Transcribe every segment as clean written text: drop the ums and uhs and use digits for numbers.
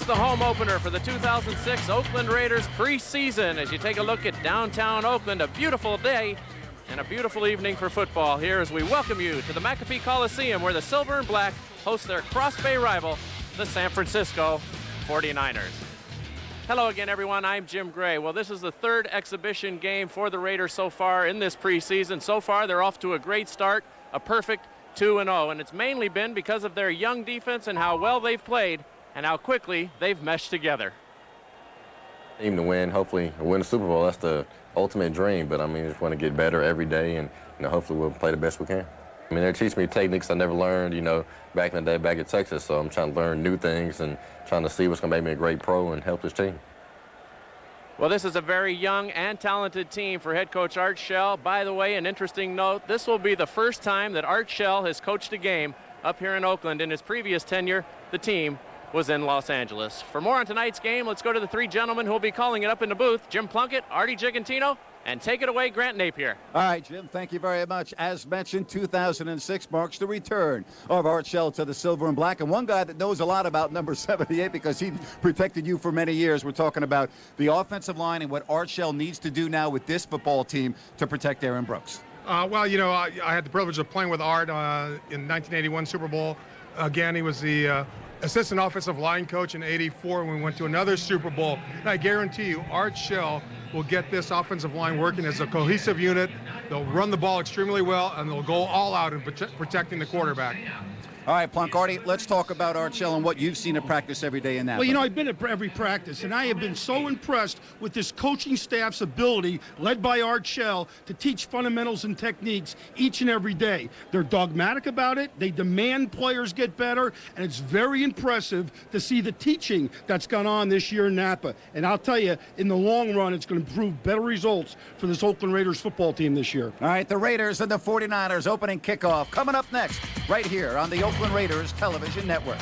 the home opener for the 2006 Oakland Raiders preseason. As you take a look at downtown Oakland, a beautiful day and a beautiful evening for football here as we welcome you to the McAfee Coliseum, where the Silver and Black host their Cross Bay rival, the San Francisco 49ers. Hello again, everyone. I'm Jim Gray. Well, this is the third exhibition game for the Raiders so far in this preseason. So far, they're off to a great start, a perfect 2-0, and it's mainly been because of their young defense and how well they've played and how quickly they've meshed together. Team to win, hopefully win the Super Bowl. That's the ultimate dream, but I mean, just want to get better every day, and hopefully we'll play the best we can. I mean, they're teaching me techniques I never learned, back in the day back at Texas, so I'm trying to learn new things and trying to see what's going to make me a great pro and help this team. Well, this is a very young and talented team for head coach Art Shell. By the way, an interesting note, this will be the first time that Art Shell has coached a game up here in Oakland. In his previous tenure, the team was in Los Angeles. For more on tonight's game, let's go to the three gentlemen who will be calling it up in the booth. Jim Plunkett, Artie Gigantino, and take it away, Grant Napier. All right, Jim, thank you very much. As mentioned, 2006 marks the return of Art Shell to the Silver and Black. And one guy that knows a lot about number 78 because he protected you for many years. We're talking about the offensive line and what Art Shell needs to do now with this football team to protect Aaron Brooks. I had the privilege of playing with Art in 1981 Super Bowl. Again, he was the assistant offensive line coach in '84 when we went to another Super Bowl. And I guarantee you, Art Shell will get this offensive line working as a cohesive unit. They'll run the ball extremely well, and they'll go all out in protecting the quarterback. All right, Plunk, Artie, let's talk about Art Shell and what you've seen at practice every day in that. Well, I've been at every practice, and I have been so impressed with this coaching staff's ability, led by Art Shell, to teach fundamentals and techniques each and every day. They're dogmatic about it. They demand players get better, and it's very impressive to see the teaching that's gone on this year in Napa. And I'll tell you, in the long run, it's going to prove better results for this Oakland Raiders football team this year. All right, the Raiders and the 49ers opening kickoff coming up next, right here on the Oakland Raiders Television Network.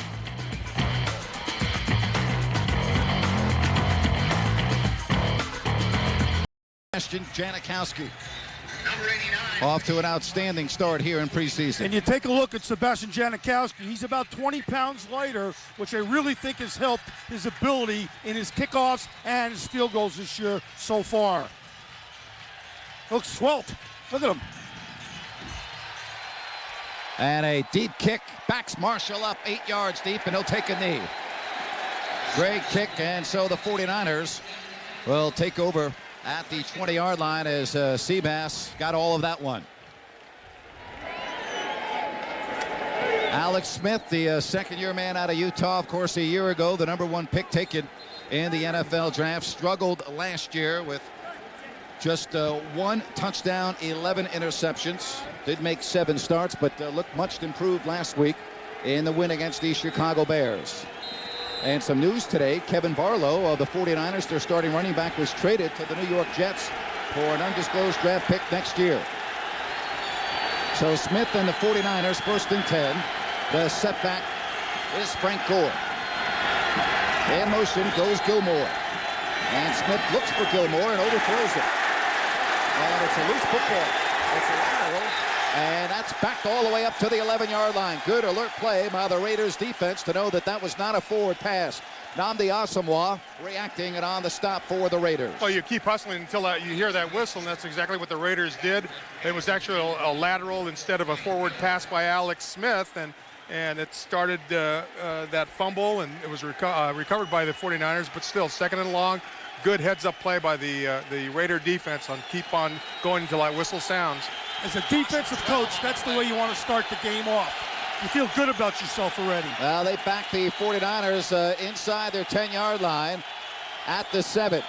Sebastian Janikowski off to an outstanding start here in preseason. And you take a look at Sebastian Janikowski. He's about 20 pounds lighter, which I really think has helped his ability in his kickoffs and his field goals this year so far. Looks svelte. Look at him. And a deep kick, backs Marshall up 8 yards deep, and he'll take a knee. Great kick, and so the 49ers will take over at the 20-yard line as Seabass got all of that one. Alex Smith, the second-year man out of Utah, of course, a year ago, the #1 pick taken in the NFL draft, struggled last year with just 1 touchdown, 11 interceptions. Did make 7 starts, but looked much improved last week in the win against the Chicago Bears. And some news today, Kevin Barlow of the 49ers, their starting running back, was traded to the New York Jets for an undisclosed draft pick next year. So Smith and the 49ers, 1st and 10. The setback is Frank Gore. In motion goes Gilmore. And Smith looks for Gilmore and overthrows it. And it's a loose football. It's a lateral, and that's backed all the way up to the 11-yard line. Good alert play by the Raiders defense to know that that was not a forward pass. Nnamdi Asomugha reacting and on the stop for the Raiders. Well, you keep hustling until you hear that whistle, and that's exactly what the Raiders did. It was actually a lateral instead of a forward pass by Alex Smith, and it started that fumble, and it was recovered by the 49ers, but still 2nd and long. Good heads-up play by the Raider defense on keep on going until that whistle sounds. As a defensive coach, that's the way you want to start the game off. You feel good about yourself already. Well, they back the 49ers inside their 10-yard line at the 7.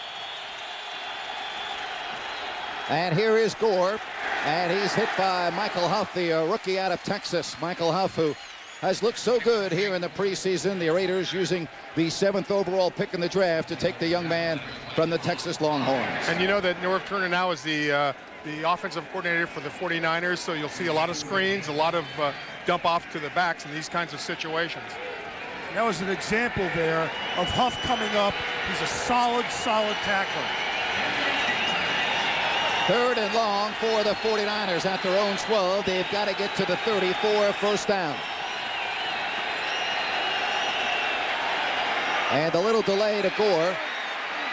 And here is Gore, and he's hit by Michael Huff, the rookie out of Texas. Michael Huff, who has looked so good here in the preseason. The Raiders using the 7th overall pick in the draft to take the young man from the Texas Longhorns. And you know that Norv Turner now is the offensive coordinator for the 49ers, so you'll see a lot of screens, a lot of dump off to the backs in these kinds of situations. That was an example there of Huff coming up. He's a solid tackler. 3rd and long for the 49ers at their own 12. They've got to get to the 30 for 1st down. And a little delay to Gore.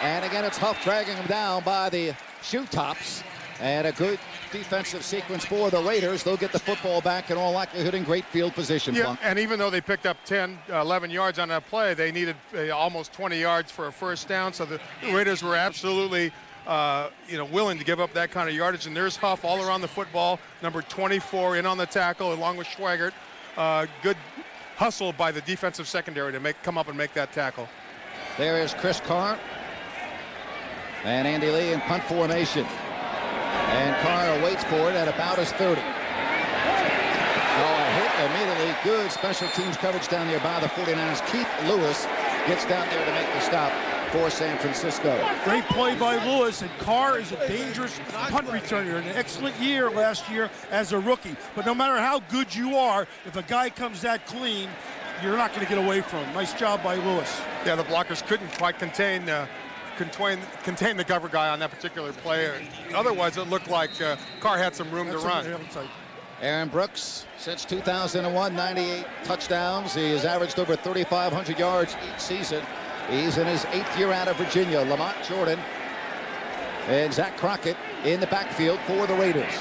And again, it's Huff dragging him down by the shoe tops. And a good defensive sequence for the Raiders. They'll get the football back in all likelihood in great field position. Yeah, and even though they picked up 10, 11 yards on that play, they needed almost 20 yards for a first down. So the Raiders were absolutely willing to give up that kind of yardage. And there's Huff all around the football, number 24 in on the tackle along with Schweigert. Good hustle by the defensive secondary to come up and make that tackle. There is Chris Carr and Andy Lee in punt formation. And Carr waits for it at about his 30. A hit immediately. Good special teams coverage down there by the 49ers. Keith Lewis gets down there to make the stop for San Francisco. Great play by Lewis, and Carr is a dangerous punt returner. An excellent year last year as a rookie. But no matter how good you are, if a guy comes that clean, you're not going to get away from him. Nice job by Lewis. Yeah, the blockers couldn't quite contain the cover guy on that particular play. Otherwise, it looked like Carr had some room to run. Aaron Brooks, since 2001, 98 touchdowns. He has averaged over 3,500 yards each season. He's in his 8th year out of Virginia. Lamont Jordan and Zach Crockett in the backfield for the Raiders.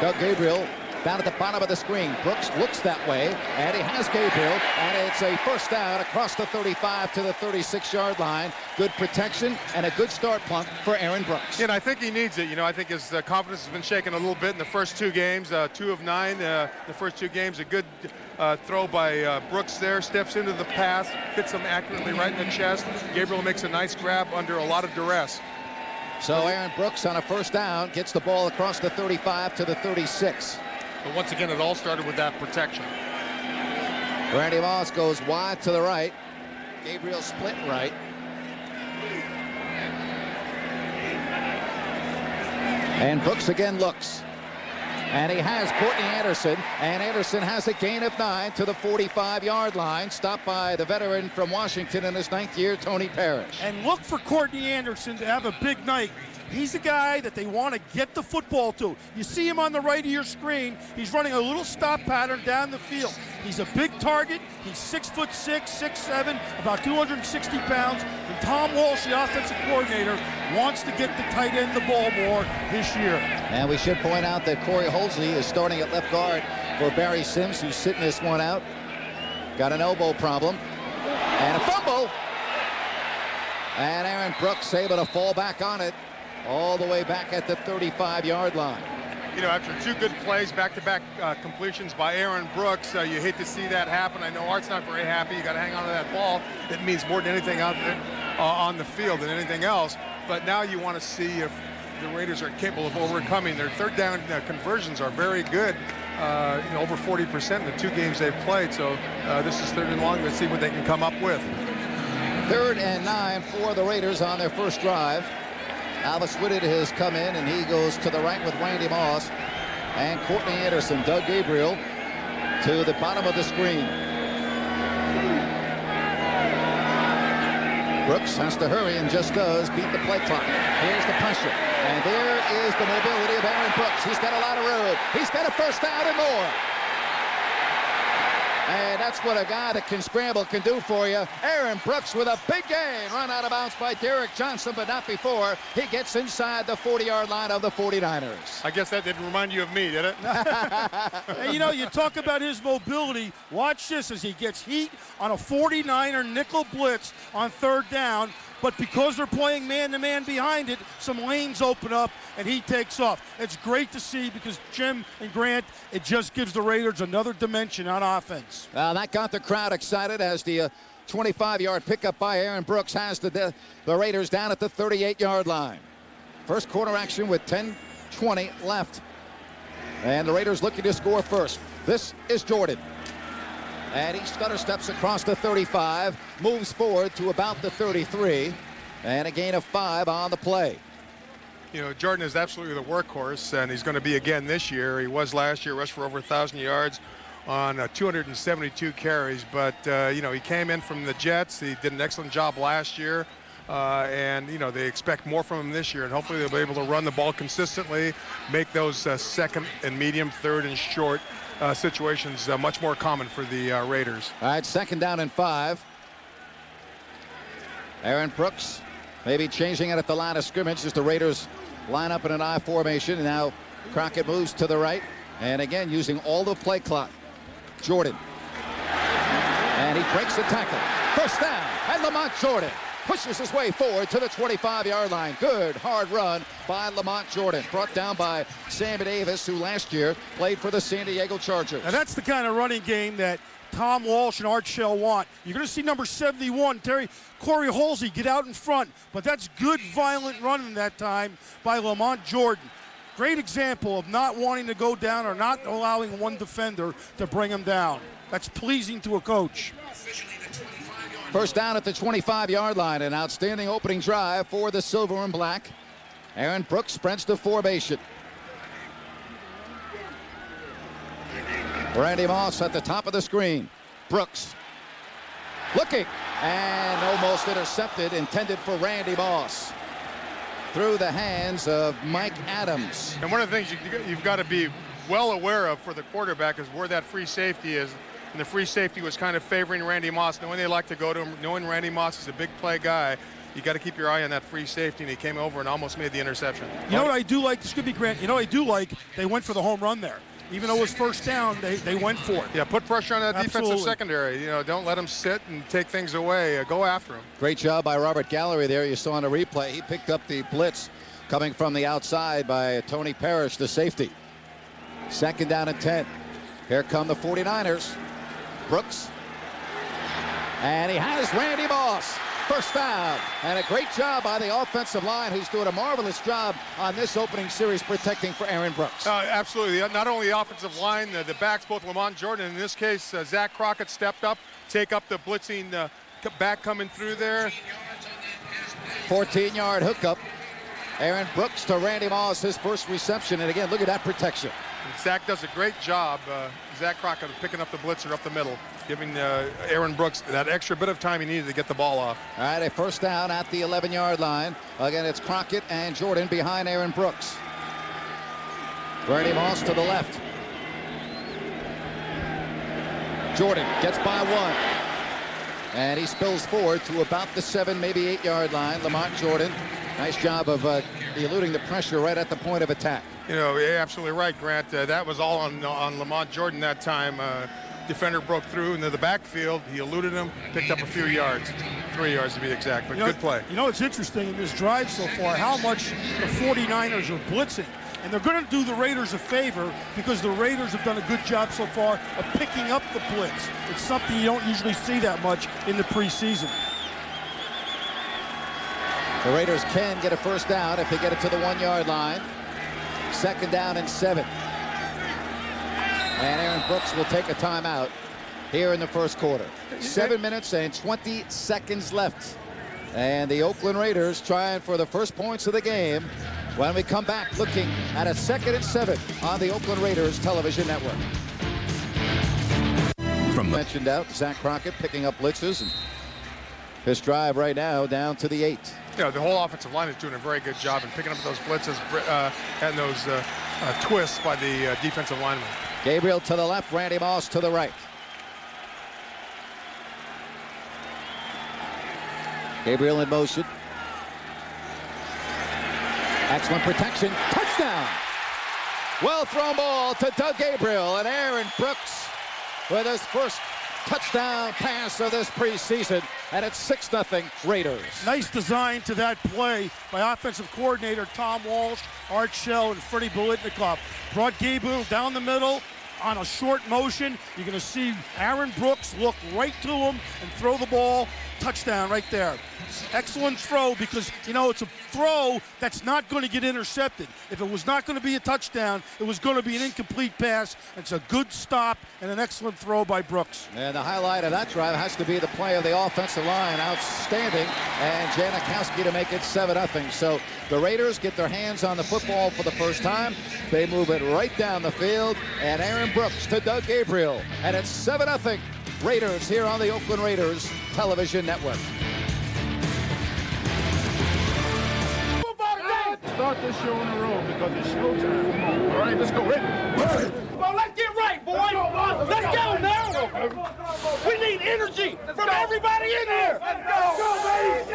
Doug Gabriel down at the bottom of the screen. Brooks looks that way, and he has Gabriel, and it's a first down across the 35 to the 36-yard line. Good protection and a good start punt for Aaron Brooks. And I think he needs it. I think his confidence has been shaken a little bit in the first 2 games, 2 of 9. The first 2 games, a good throw by Brooks there, steps into the pass, hits him accurately right in the chest. Gabriel makes a nice grab under a lot of duress. So Aaron Brooks on a first down gets the ball across the 35 to the 36. But once again, it all started with that protection. Randy Moss goes wide to the right. Gabriel split right. And Brooks again looks. And he has Courtney Anderson. And Anderson has a gain of 9 to the 45-yard line. Stopped by the veteran from Washington in his 9th year, Tony Parrish. And look for Courtney Anderson to have a big night. He's a guy that they want to get the football to. You see him on the right of your screen. He's running a little stop pattern down the field. He's a big target. He's 6'6", 6'7", about 260 pounds. And Tom Walsh, the offensive coordinator, wants to get the tight end the ball more this year. And we should point out that Corey Holsley is starting at left guard for Barry Sims, who's sitting this one out. Got an elbow problem. And a fumble. And Aaron Brooks able to fall back on it. All the way back at the 35-yard line. After 2 good plays, back-to-back completions by Aaron Brooks, you hate to see that happen. I know Art's not very happy. You got to hang on to that ball. It means more than anything out there on the field than anything else. But now you want to see if the Raiders are capable of overcoming. Their third down conversions are very good, over 40% in the 2 games they've played. So this is 3rd and long. Let's see what they can come up with. 3rd and 9 for the Raiders on their first drive. Alvis Whitted has come in, and he goes to the right with Randy Moss and Courtney Anderson. Doug Gabriel to the bottom of the screen. Brooks has to hurry and just does beat the play clock. Here's the pressure, and there is the mobility of Aaron Brooks. He's got a lot of room. He's got a first down and more. And that's what a guy that can scramble can do for you. Aaron Brooks with a big gain. Run out of bounds by Derek Johnson, but not before he gets inside the 40-yard line of the 49ers. I guess that didn't remind you of me, did it? And you talk about his mobility. Watch this as he gets heat on a 49er nickel blitz on 3rd down. But because they're playing man-to-man behind it, some lanes open up, and he takes off. It's great to see because Jim and Grant, it just gives the Raiders another dimension on offense. Well, that got the crowd excited as the 25-yard pickup by Aaron Brooks has the Raiders down at the 38-yard line. First quarter action with 10:20 left. And the Raiders looking to score first. This is Jordan. And he stutter steps across the 35, moves forward to about the 33, and a gain of 5 on the play. Jordan is absolutely the workhorse, and he's going to be again this year. He was last year, rushed for over 1,000 yards on 272 carries. But, he came in from the Jets. He did an excellent job last year. And they expect more from him this year, and hopefully they'll be able to run the ball consistently, make those 2nd and medium, 3rd and short situations much more common for the Raiders. All right, 2nd down and 5. Aaron Brooks maybe changing it at the line of scrimmage as the Raiders line up in an I formation. And now Crockett moves to the right. And again, using all the play clock. Jordan. And he breaks the tackle. First down. And Lamont Jordan pushes his way forward to the 25-yard line. Good hard run by Lamont Jordan. Brought down by Sammy Davis, who last year played for the San Diego Chargers. Now that's the kind of running game that Tom Walsh and Art Shell want. You're going to see number 71, Corey Halsey, get out in front. But that's good, violent running that time by Lamont Jordan. Great example of not wanting to go down or not allowing one defender to bring him down. That's pleasing to a coach. First down at the 25-yard line. An outstanding opening drive for the Silver and Black. Aaron Brooks sprints to formation. Randy Moss at the top of the screen. Brooks looking and almost intercepted, intended for Randy Moss. Through the hands of Mike Adams. And one of the things you've got to be well aware of for the quarterback is where that free safety is. And the free safety was kind of favoring Randy Moss, knowing they like to go to him, knowing Randy Moss is a big play guy. You got to keep your eye on that free safety, and he came over and almost made the interception. You know what I do like? This could be Grant. You know what I do like? They went for the home run there. Even though it was first down, they went for it. Yeah, put pressure on that Absolutely. defensive secondary. You know, don't let them sit and take things away. Go after him. Great job by Robert Gallery there. You saw on the replay. He picked up the blitz coming from the outside by Tony Parrish, the safety. Second down and 10. Here come the 49ers. Brooks. And he has Randy Moss. First down. And a great job by the offensive line, who's doing a marvelous job on this opening series protecting for Aaron Brooks. Absolutely. Not only the offensive line, the backs, both Lamont Jordan, in this case, Zach Crockett stepped up, take up the blitzing back coming through there. 14-yard hookup. Aaron Brooks to Randy Moss, his first reception. And again, look at that protection. And Zach does a great job, Zach Crockett, of picking up the blitzer up the middle, giving Aaron Brooks that extra bit of time he needed to get the ball off. All right, a first down at the 11-yard line. Again, it's Crockett and Jordan behind Aaron Brooks. Randy Moss to the left. Jordan gets by one. And he spills forward to about the 7, maybe 8-yard line. Lamont Jordan, nice job of eluding the pressure right at the point of attack. You know, you're absolutely right, Grant. That was all on Lamont Jordan that time. Defender broke through into the backfield. He eluded him, picked up a few yards, 3 yards to be exact, but good play. You know, it's interesting in this drive so far how much the 49ers are blitzing. And they're going to do the Raiders a favor because the Raiders have done a good job so far of picking up the blitz. It's something you don't usually see that much in the preseason. The Raiders can get a first down if they get it to the 1-yard line. Second down and 7. And Aaron Brooks will take a timeout here in the first quarter. 7 minutes and 20 seconds left. And the Oakland Raiders trying for the first points of the game when we come back, looking at a 2nd and 7 on the Oakland Raiders television network. From mentioned out, Zach Crockett picking up blitzes. And his drive right now down to the 8. You know, the whole offensive line is doing a very good job in picking up those blitzes and those twists by the defensive linemen. Gabriel to the left, Randy Moss to the right. Gabriel in motion. Excellent protection. Touchdown! Well thrown ball to Doug Gabriel, and Aaron Brooks with his first touchdown pass of this preseason, and it's 6-0 Raiders. Nice design to that play by offensive coordinator Tom Walsh, Art Shell, and Freddie Bolitnikoff. Brought Gabriel down the middle on a short motion. You're going to see Aaron Brooks look right to him and throw the ball. Touchdown right there. Excellent throw, because, you know, it's a throw that's not going to get intercepted. If it was not going to be a touchdown, it was going to be an incomplete pass. It's a good stop and an excellent throw by Brooks. And the highlight of that drive has to be the play of the offensive line. Outstanding. And Janikowski to make it 7-0. So the Raiders get their hands on the football for the first time. They move it right down the field. And Aaron Brooks to Doug Gabriel. And it's 7-0 Raiders here on the Oakland Raiders television network. Start this show on the road because it's showtime. Come on, all right, let's go. Ready? Come on, let's get right, boy. Let's go now. We need energy from everybody in here. Let's go, baby.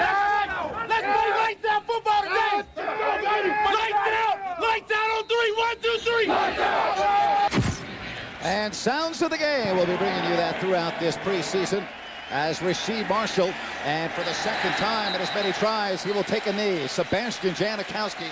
And sounds of the game. We'll be bringing you that throughout this preseason as Rasheed Marshall, and for the second time in as many tries, he will take a knee. Sebastian Janikowski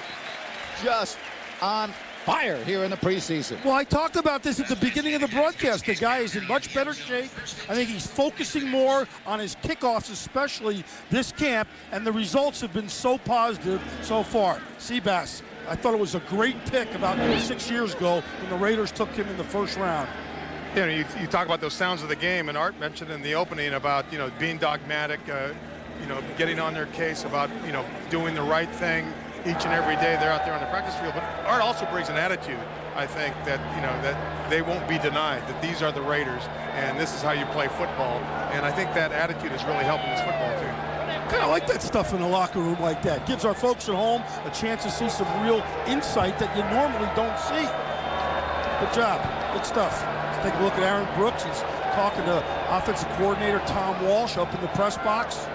just on fire here in the preseason. Well, I talked about this at the beginning of the broadcast. The guy is in much better shape. I think he's focusing more on his kickoffs, especially this camp, and the results have been so positive so far. Seabass, I thought it was a great pick about 6 years ago when the Raiders took him in the first round. You know, you talk about those sounds of the game, and Art mentioned in the opening about, you know, being dogmatic, you know, getting on their case about, you know, doing the right thing each and every day they're out there on the practice field. But Art also brings an attitude, I think, that, you know, that they won't be denied, that these are the Raiders, and this is how you play football. And I think that attitude is really helping this football team. Kind of like that stuff in the locker room like that. Gives our folks at home a chance to see some real insight that you normally don't see. Good job. Good stuff. Let's take a look at Aaron Brooks. He's talking to offensive coordinator Tom Walsh up in the press box.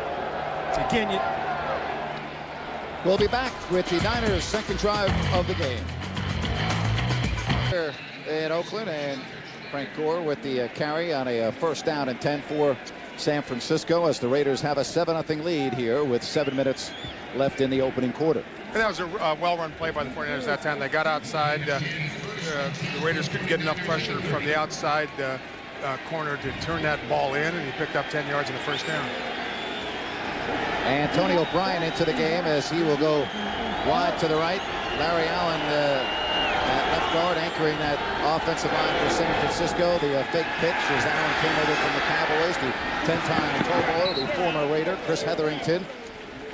Again, we'll be back with the Niners' second drive of the game. Here in Oakland, and Frank Gore with the carry on a first down and 10 for San Francisco, as the Raiders have a 7-0 lead here with 7 minutes left in the opening quarter. And that was a well-run play by the 49ers that time. They got outside. The Raiders couldn't get enough pressure from the outside corner to turn that ball in, and he picked up 10 yards in the first down. Antonio Bryant into the game as he will go wide to the right. Larry Allen at left guard, anchoring that offensive line for San Francisco. The fake pitch as Allen came over from the Cowboys, the 10-time Pro Bowler, the former Raider, Chris Hetherington.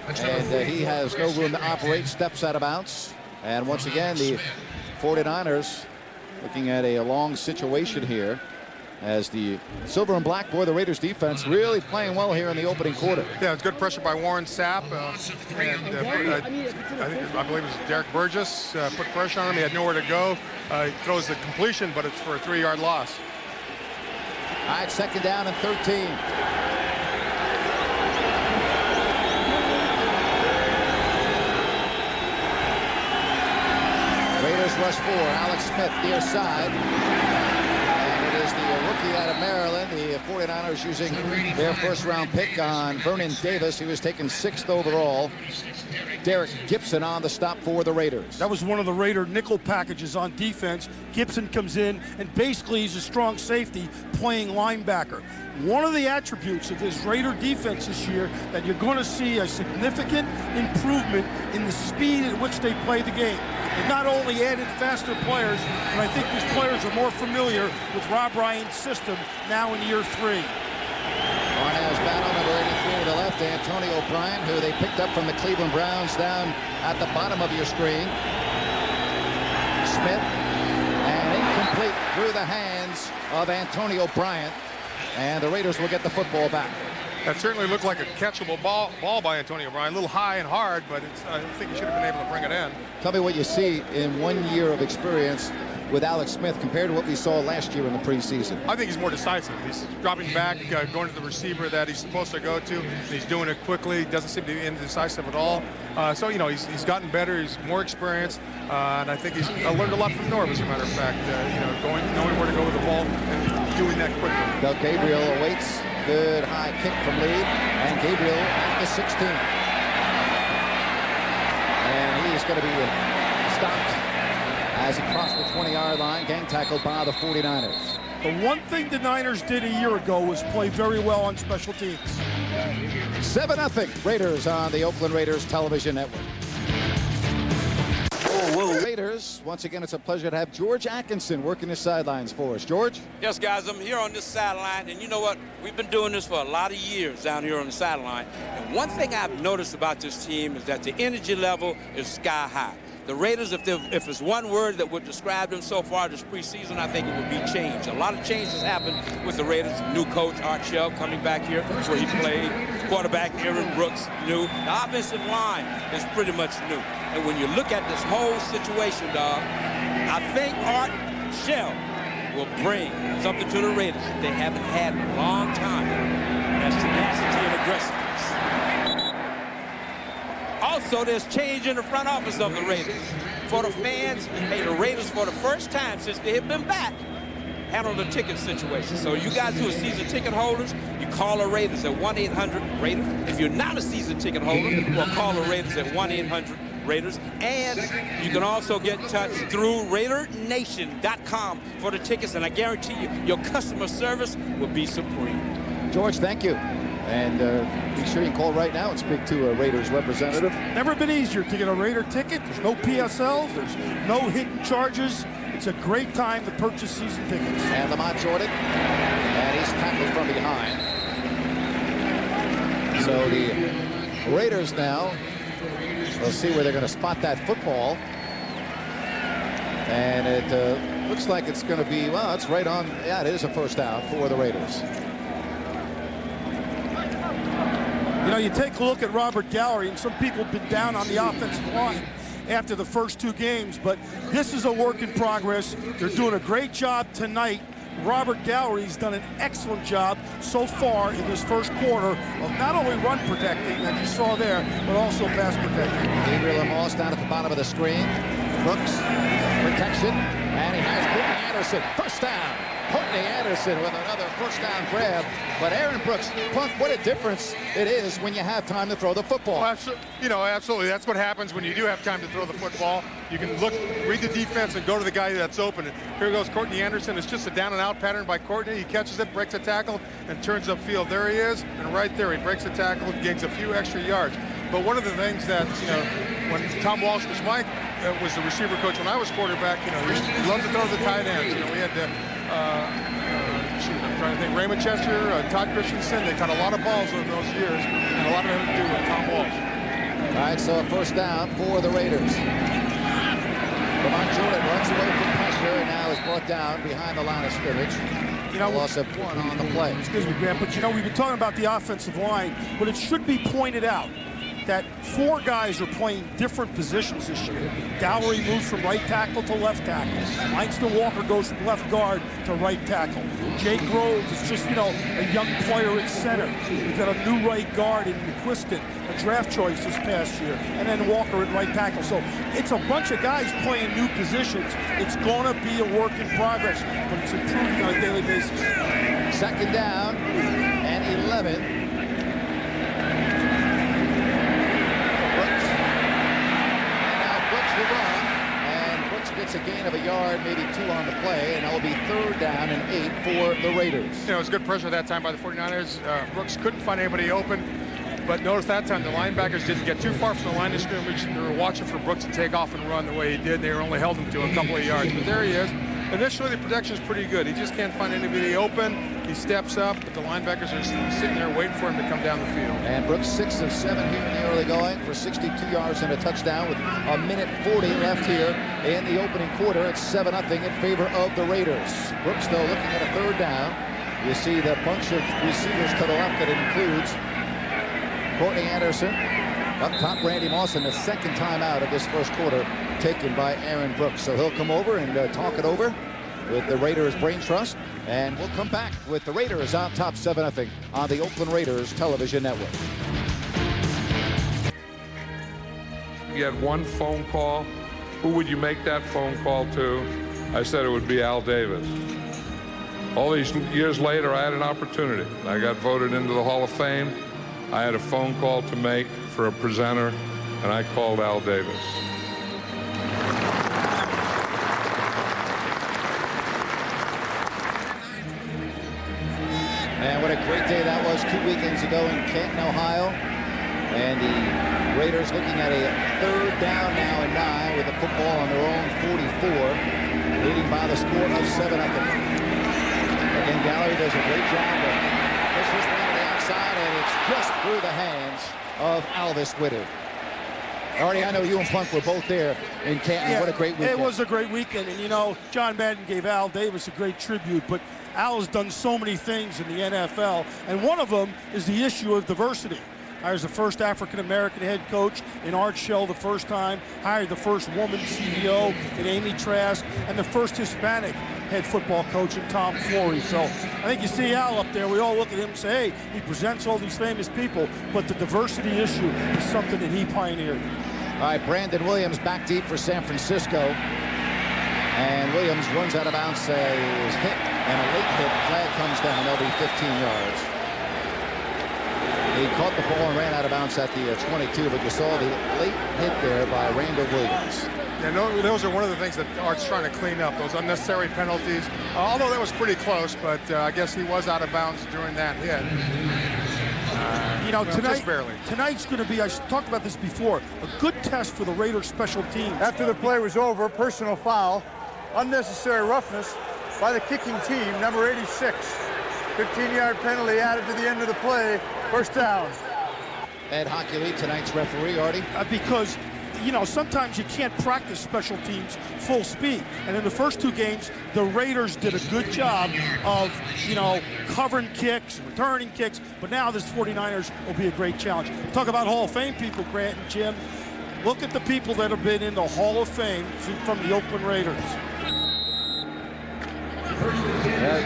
And he has no room to operate, steps out of bounds. And once again, the 49ers looking at a long situation here, as the silver and black boy, the Raiders defense, really playing well here in the opening quarter. Yeah, it's good pressure by Warren Sapp. I believe it was Derek Burgess put pressure on him. He had nowhere to go. He throws the completion, but it's for a 3-yard loss. All right, second down and 13. Raiders rush 4. Alex Smith near side. Rookie out of Maryland. The 49ers using their first-round pick on Vernon Davis. He was taken 6th overall. Derek Gibson on the stop for the Raiders. That was one of the Raider nickel packages on defense. Gibson comes in, and basically he's a strong safety playing linebacker. One of the attributes of this Raider defense this year that you're going to see a significant improvement in the speed at which they play the game. They've not only added faster players, but I think these players are more familiar with Rob Ryan's system now in year 3. Barnell's battle, number 83 to the left, Antonio Bryant, who they picked up from the Cleveland Browns, down at the bottom of your screen. Smith, and incomplete through the hands of Antonio Bryant, and the Raiders will get the football back. That certainly looked like a catchable ball by Antonio Bryant. A little high and hard, but I think he should have been able to bring it in. Tell me what you see in 1 year of experience with Alex Smith compared to what we saw last year in the preseason. I think he's more decisive. He's dropping back, going to the receiver that he's supposed to go to. He's doing it quickly. Doesn't seem to be indecisive at all. So, you know, he's gotten better. He's more experienced. And I think he's learned a lot from Norv, as a matter of fact. You know, knowing where to go with the ball and doing that quickly. Doug Gabriel awaits. Good high kick from lead. And Gabriel at the 16. And he's going to be stopped as he crossed the 20-yard line, gang tackled by the 49ers. The one thing the Niners did a year ago was play very well on special teams. 7-0 Raiders on the Oakland Raiders television network. Raiders, once again, it's a pleasure to have George Atkinson working the sidelines for us. George? Yes, guys, I'm here on this sideline, and you know what? We've been doing this for a lot of years down here on the sideline. And one thing I've noticed about this team is that the energy level is sky high. The Raiders, if it's one word that would describe them so far this preseason, I think it would be change. A lot of changes happened with the Raiders. New coach, Art Shell, coming back here where he played. Quarterback, Aaron Brooks, new. The offensive line is pretty much new. And when you look at this whole situation, dog, I think Art Shell will bring something to the Raiders they haven't had in a long time. That's tenacity and aggressiveness. Also, there's change in the front office of the Raiders. For the fans, hey, the Raiders, for the first time since they have been back, handle the ticket situation. So you guys who are season ticket holders, you call the Raiders at 1-800-RAIDERS. If you're not a season ticket holder, well, call the Raiders at 1-800-RAIDERS. And you can also get in touch through RaiderNation.com for the tickets, and I guarantee you, your customer service will be supreme. George, thank you. And be sure you call right now and speak to a Raiders representative. Never been easier to get a Raider ticket. There's no PSLs. There's no hidden charges. It's a great time to purchase season tickets. And Lamont Jordan, and he's tackled from behind. So the Raiders now, we'll see where they're going to spot that football. And it looks like it's going to be, well, it's right on. Yeah, it is a first down for the Raiders. You know, you take a look at Robert Gallery, and some people have been down on the offensive line after the first 2 games, but this is a work in progress. They're doing a great job tonight. Robert Gallery's done an excellent job so far in this first quarter of not only run protecting, that you saw there, but also pass protecting. Gabriel Moss down at the bottom of the screen. Brooks, protection, and he has Courtney Anderson. First down. Courtney Anderson with another first down grab. But Aaron Brooks, Punk, what a difference it is when you have time to throw the football. Well, absolutely. That's what happens when you do have time to throw the football. You can look, read the defense, and go to the guy that's open. And here goes Courtney Anderson. It's just a down and out pattern by Courtney. He catches it, breaks a tackle, and turns upfield. There he is, and right there he breaks a tackle, gains a few extra yards. But one of the things that, when Tom Walsh was was the receiver coach when I was quarterback, he loves to throw the tight ends. We had I'm trying to think, Raymond Chester, Todd Christensen. They caught a lot of balls in those years, and a lot of it had to do with Tom Walsh. All right, so a first down for the Raiders. Lamont Jordan runs away from pressure and now is brought down behind the line of scrimmage. Loss of 1 on the play. Excuse me, Grant, but we've been talking about the offensive line, but it should be pointed out that 4 guys are playing different positions this year. Gallery moves from right tackle to left tackle. Langston Walker goes from left guard to right tackle. Jay Groves is just, a young player at center. We've got a new right guard in McQuiston, a draft choice this past year, and then Walker at right tackle. So it's a bunch of guys playing new positions. It's going to be a work in progress, but it's improving on a daily basis. Second down and 11. Gets a gain of a yard, maybe 2 on the play, and that will be third down and 8 for the Raiders. It was good pressure that time by the 49ers. Brooks couldn't find anybody open, but notice that time the linebackers didn't get too far from the line of scrimmage. They were watching for Brooks to take off and run the way he did. They only held him to a couple of yards, but there he is. Initially, the protection is pretty good. He just can't find anybody open. He steps up, but the linebackers are sitting there waiting for him to come down the field. And Brooks 6 of 7 here in the early going for 62 yards and a touchdown with a minute 40 left here in the opening quarter. It's 7-0 in favor of the Raiders. Brooks, though, looking at a third down. You see the bunch of receivers to the left that includes Courtney Anderson. Up top, Randy Moss, and the second time out of this first quarter taken by Aaron Brooks. So he'll come over and talk it over with the Raiders Brain Trust, and we'll come back with the Raiders on top 7-0 on the Oakland Raiders television network. You had one phone call. Who would you make that phone call to? I said it would be Al Davis. All these years later, I had an opportunity. I got voted into the Hall of Fame. I had a phone call to make for a presenter, and I called Al Davis. And what a great day that was 2 weekends ago in Canton, Ohio. And the Raiders looking at a third down now and 9 with the football on their own 44, leading by the score of 7-0. Again, Gallery does a great job of push this one on the outside, and it's just through the hands of Alvis Whitted. Artie, I know you and Plunk were both there in Canton. Yeah, what a great weekend. It was a great weekend, and John Madden gave Al Davis a great tribute, but Al has done so many things in the NFL, and one of them is the issue of diversity. Hires the first African-American head coach in Art Shell the first time, hired the first woman CEO in Amy Trask, and the first Hispanic head football coach in Tom Flory. So I think you see Al up there, we all look at him and say, hey, he presents all these famous people, but the diversity issue is something that he pioneered. All right, Brandon Williams back deep for San Francisco. And Williams runs out of bounds, is hit and a late hit. Flag comes down. They'll be 15 yards. He caught the ball and ran out of bounds at the 22, but you saw the late hit there by Randall Williams. Yeah, no, those are one of the things that Art's trying to clean up, those unnecessary penalties. Although that was pretty close, but I guess he was out of bounds during that hit. You know, tonight's going to be, I talked about this before, a good test for the Raiders special teams. After the play was over, personal foul, unnecessary roughness by the kicking team, number 86. 15-yard penalty added to the end of the play. First down. Ed Hockley, tonight's referee, Artie. Because, you know, sometimes you can't practice special teams full speed. And in the first 2 games, the Raiders did a good job of, you know, covering kicks, returning kicks. But now this 49ers will be a great challenge. Talk about Hall of Fame people, Grant and Jim. Look at the people that have been in the Hall of Fame from the Oakland Raiders.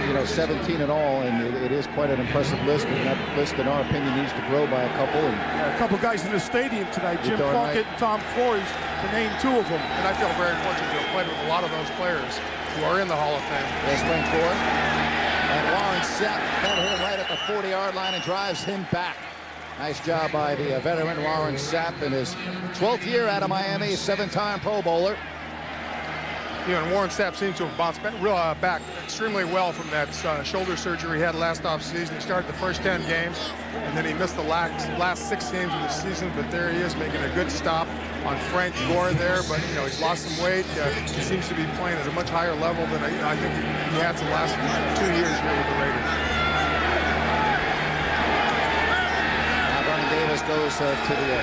You know, 17 in all, and it is quite an impressive list. And that list, in our opinion, needs to grow by a couple. And a couple guys in the stadium tonight, Jim Plunkett and Tom Flores, to name 2 of them. And I feel very fortunate to have played with a lot of those players who are in the Hall of Fame. They swing forward, and Warren Sapp got him right at the 40-yard line and drives him back. Nice job by the veteran Warren Sapp in his 12th year out of Miami, 7-time Pro Bowler. You know, and Warren Sapp seems to have bounced back extremely well from that shoulder surgery he had last offseason. He started the first 10 games, and then he missed the last 6 games of the season. But there he is, making a good stop on Frank Gore there. But, you know, he's lost some weight. He seems to be playing at a much higher level than I think he had the last 2 years here with the Raiders. Now Vernon Davis goes to the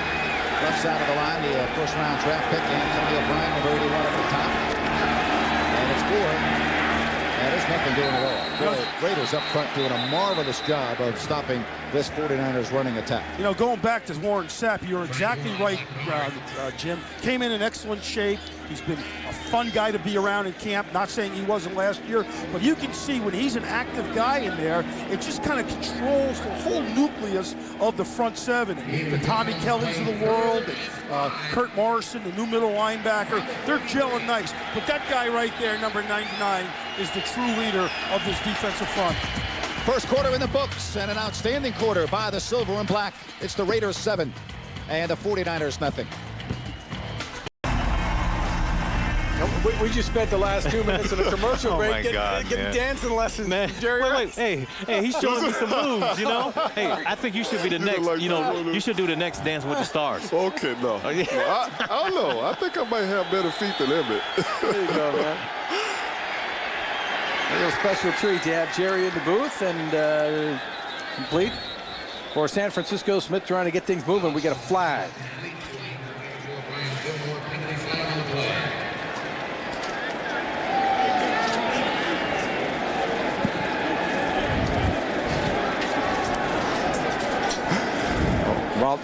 left side of the line, the first-round draft pick, Antonio Bryant, number 81 at the top. And it's Gore. And there's nothing doing at all. The Raiders up front doing a marvelous job of stopping this 49ers running attack. You know, going back to Warren Sapp, you're exactly right, Jim. Came in excellent shape. He's been a fun guy to be around in camp. Not saying he wasn't last year, but you can see when he's an active guy in there, it just kind of controls the whole nucleus of the front 7. The Tommy Kellys of the world, and, Kurt Morrison, the new middle linebacker, they're gelling nice. But that guy right there, number 99, is the true leader of this defensive front. First quarter in the books, and an outstanding quarter by the Silver and Black. It's the Raiders 7 and the 49ers nothing. We just spent the last 2 minutes in a commercial break getting dancing lessons. Man. Jerry wait. Hey, he's showing me some moves, you know? Hey, I think you should be the next, you should do the next Dance with the Stars. Okay, no. Oh, yeah. Well, I don't know. I think I might have better feet than Emmett. There you go, man. A little special treat to have Jerry in the booth and complete for San Francisco. Smith trying to get things moving. We get a flag. Well,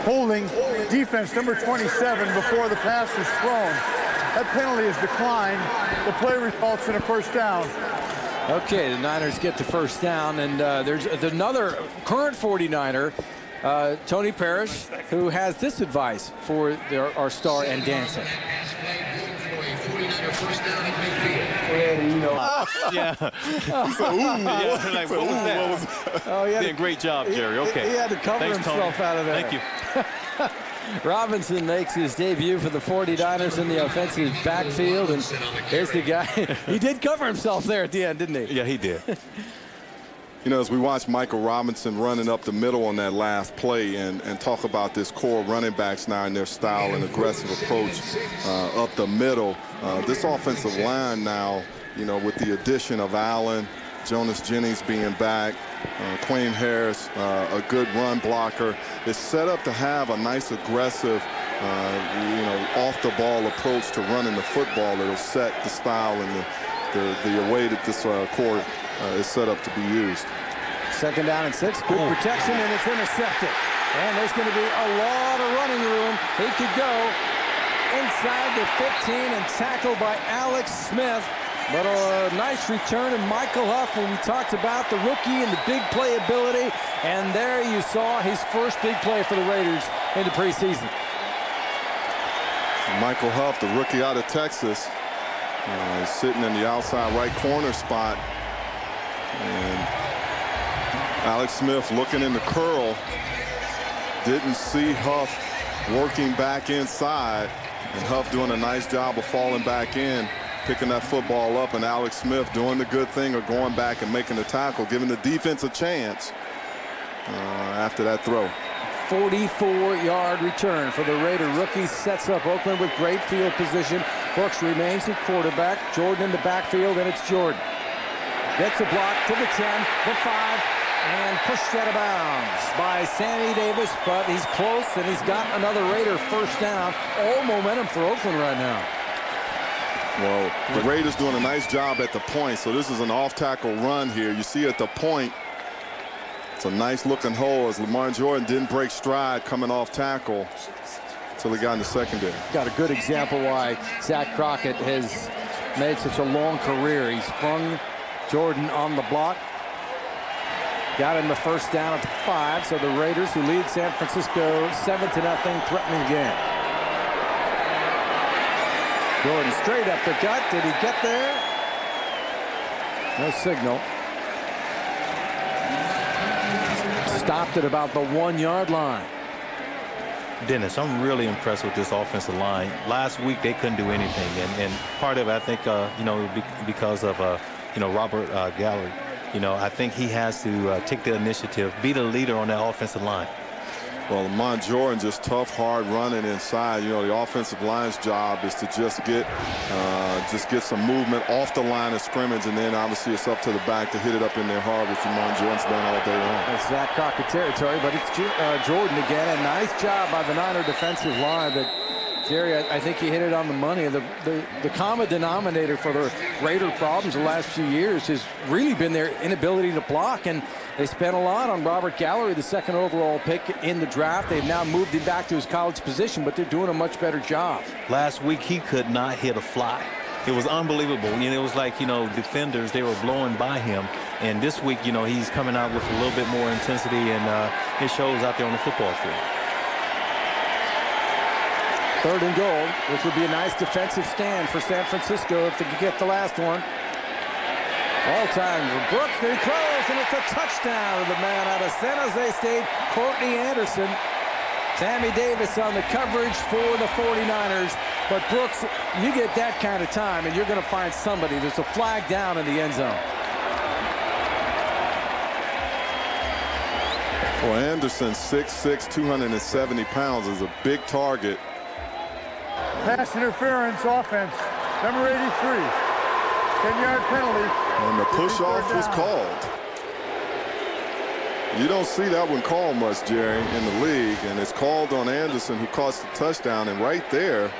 Holding defense number 27 before the pass is thrown. That penalty is declined. The play results in a first down. Okay, the Niners get the first down, and there's another current 49er, Tony Parrish, who has this advice for our star and dancer. Yeah. What was that? Oh, yeah. Yeah, great job, Jerry. Okay. He had to cover himself Tony. out of there. Thank you. Robinson makes his debut for the 49ers in the offensive backfield, and there's the guy. He did cover himself there at the end, didn't he? Yeah, he did. You know, as we watch Michael Robinson running up the middle on that last play and talk about this core running backs now and their style and aggressive approach up the middle, this offensive line now, you know, with the addition of Allen, Jonas Jennings being back, Quayne Harris, a good run blocker, is set up to have a nice aggressive, off-the-ball approach to running the football that'll set the style and the way that this core is set up to be used. Second down and 6. Good protection, and it's intercepted. And there's going to be a lot of running room. He could go inside the 15 and tackled by Alex Smith. But a nice return, and Michael Huff, when we talked about the rookie and the big playability, and there you saw his first big play for the Raiders in the preseason. Michael Huff, the rookie out of Texas, Sitting in the outside right corner spot. And Alex Smith looking in the curl. Didn't see Huff working back inside. And Huff doing a nice job of falling back in, picking that football up, and Alex Smith doing the good thing of going back and making the tackle, giving the defense a chance after that throw. 44-yard return for the Raider. Rookie sets up Oakland with great field position. Brooks remains at quarterback. Jordan in the backfield, and it's Jordan. Gets a block to the 10, the 5, and pushed out of bounds by Sammy Davis, but he's close, and he's got another Raider first down. All momentum for Oakland right now. Well, the Raiders doing a nice job at the point, so this is an off-tackle run here. You see at the point, it's a nice-looking hole as Lamar Jordan didn't break stride coming off tackle until he got in the secondary. Got a good example why Zach Crockett has made such a long career. He sprung Jordan on the block. Got him the first down at the 5, so the Raiders, who lead San Francisco 7-0, threatening again. Jordan straight up the gut. Did he get there? No signal. Stopped at about the 1-yard line. Dennis, I'm really impressed with this offensive line. Last week they couldn't do anything, and part of it, I think, because of Robert Gallery. I think he has to take the initiative, be the leader on that offensive line. Well, Lamar Jordan just tough, hard running inside. The offensive line's job is to just get some movement off the line of scrimmage, and then obviously it's up to the back to hit it up in there hard, which Lamar Jordan's done all day long. It's Zach Crockett territory, but it's Jordan again. A nice job by the Niner defensive line. But Jerry, I think you hit it on the money. The common denominator for the Raider problems the last few years has really been their inability to block, and they spent a lot on Robert Gallery, the 2nd overall pick in the draft. They've now moved him back to his college position, but they're doing a much better job. Last week he could not hit a fly. It was unbelievable. It was like, defenders, they were blowing by him. And this week, he's coming out with a little bit more intensity, and it shows out there on the football field. 3rd and goal, which would be a nice defensive stand for San Francisco if they could get the last one. All time for Brooks, they close, and it's a touchdown to the man out of San Jose State, Courtney Anderson. Sammy Davis on the coverage for the 49ers. But Brooks, you get that kind of time, and you're going to find somebody. There's a flag down in the end zone. Well, Anderson, 6'6", 270 pounds, is a big target. Pass interference offense, number 83. 10-yard penalty. And the push-off was called. You don't see that one called much, Jerry, in the league, and it's called on Anderson, who caught the touchdown, and right there,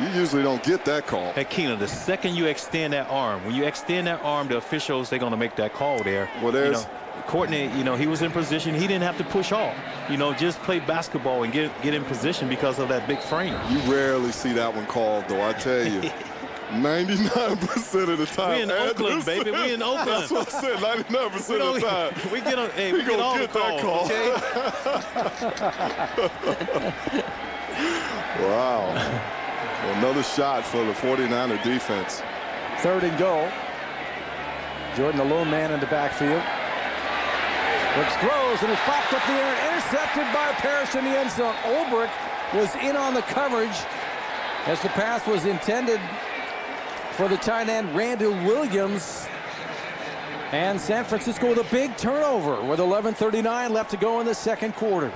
you usually don't get that call. Hey, Keenan, the second you extend that arm, when you extend that arm, the officials, they're going to make that call there. Well, there's... Courtney, he was in position. He didn't have to push off. Just play basketball and get in position because of that big frame. You rarely see that one called, though, I tell you. 99% of the time. We in Oakland, baby. We in Oakland. That's what I said, 99% of the time. We get on, we get all the calls, okay? Wow. Well, another shot for the 49er defense. 3rd and goal. Jordan, the lone man in the backfield. Brooks throws, and it's popped up the air and intercepted by Parrish in the end zone. Ulbrich was in on the coverage as the pass was intended for the tight end Randall Williams. And San Francisco with a big turnover with 11:39 left to go in the 2nd quarter.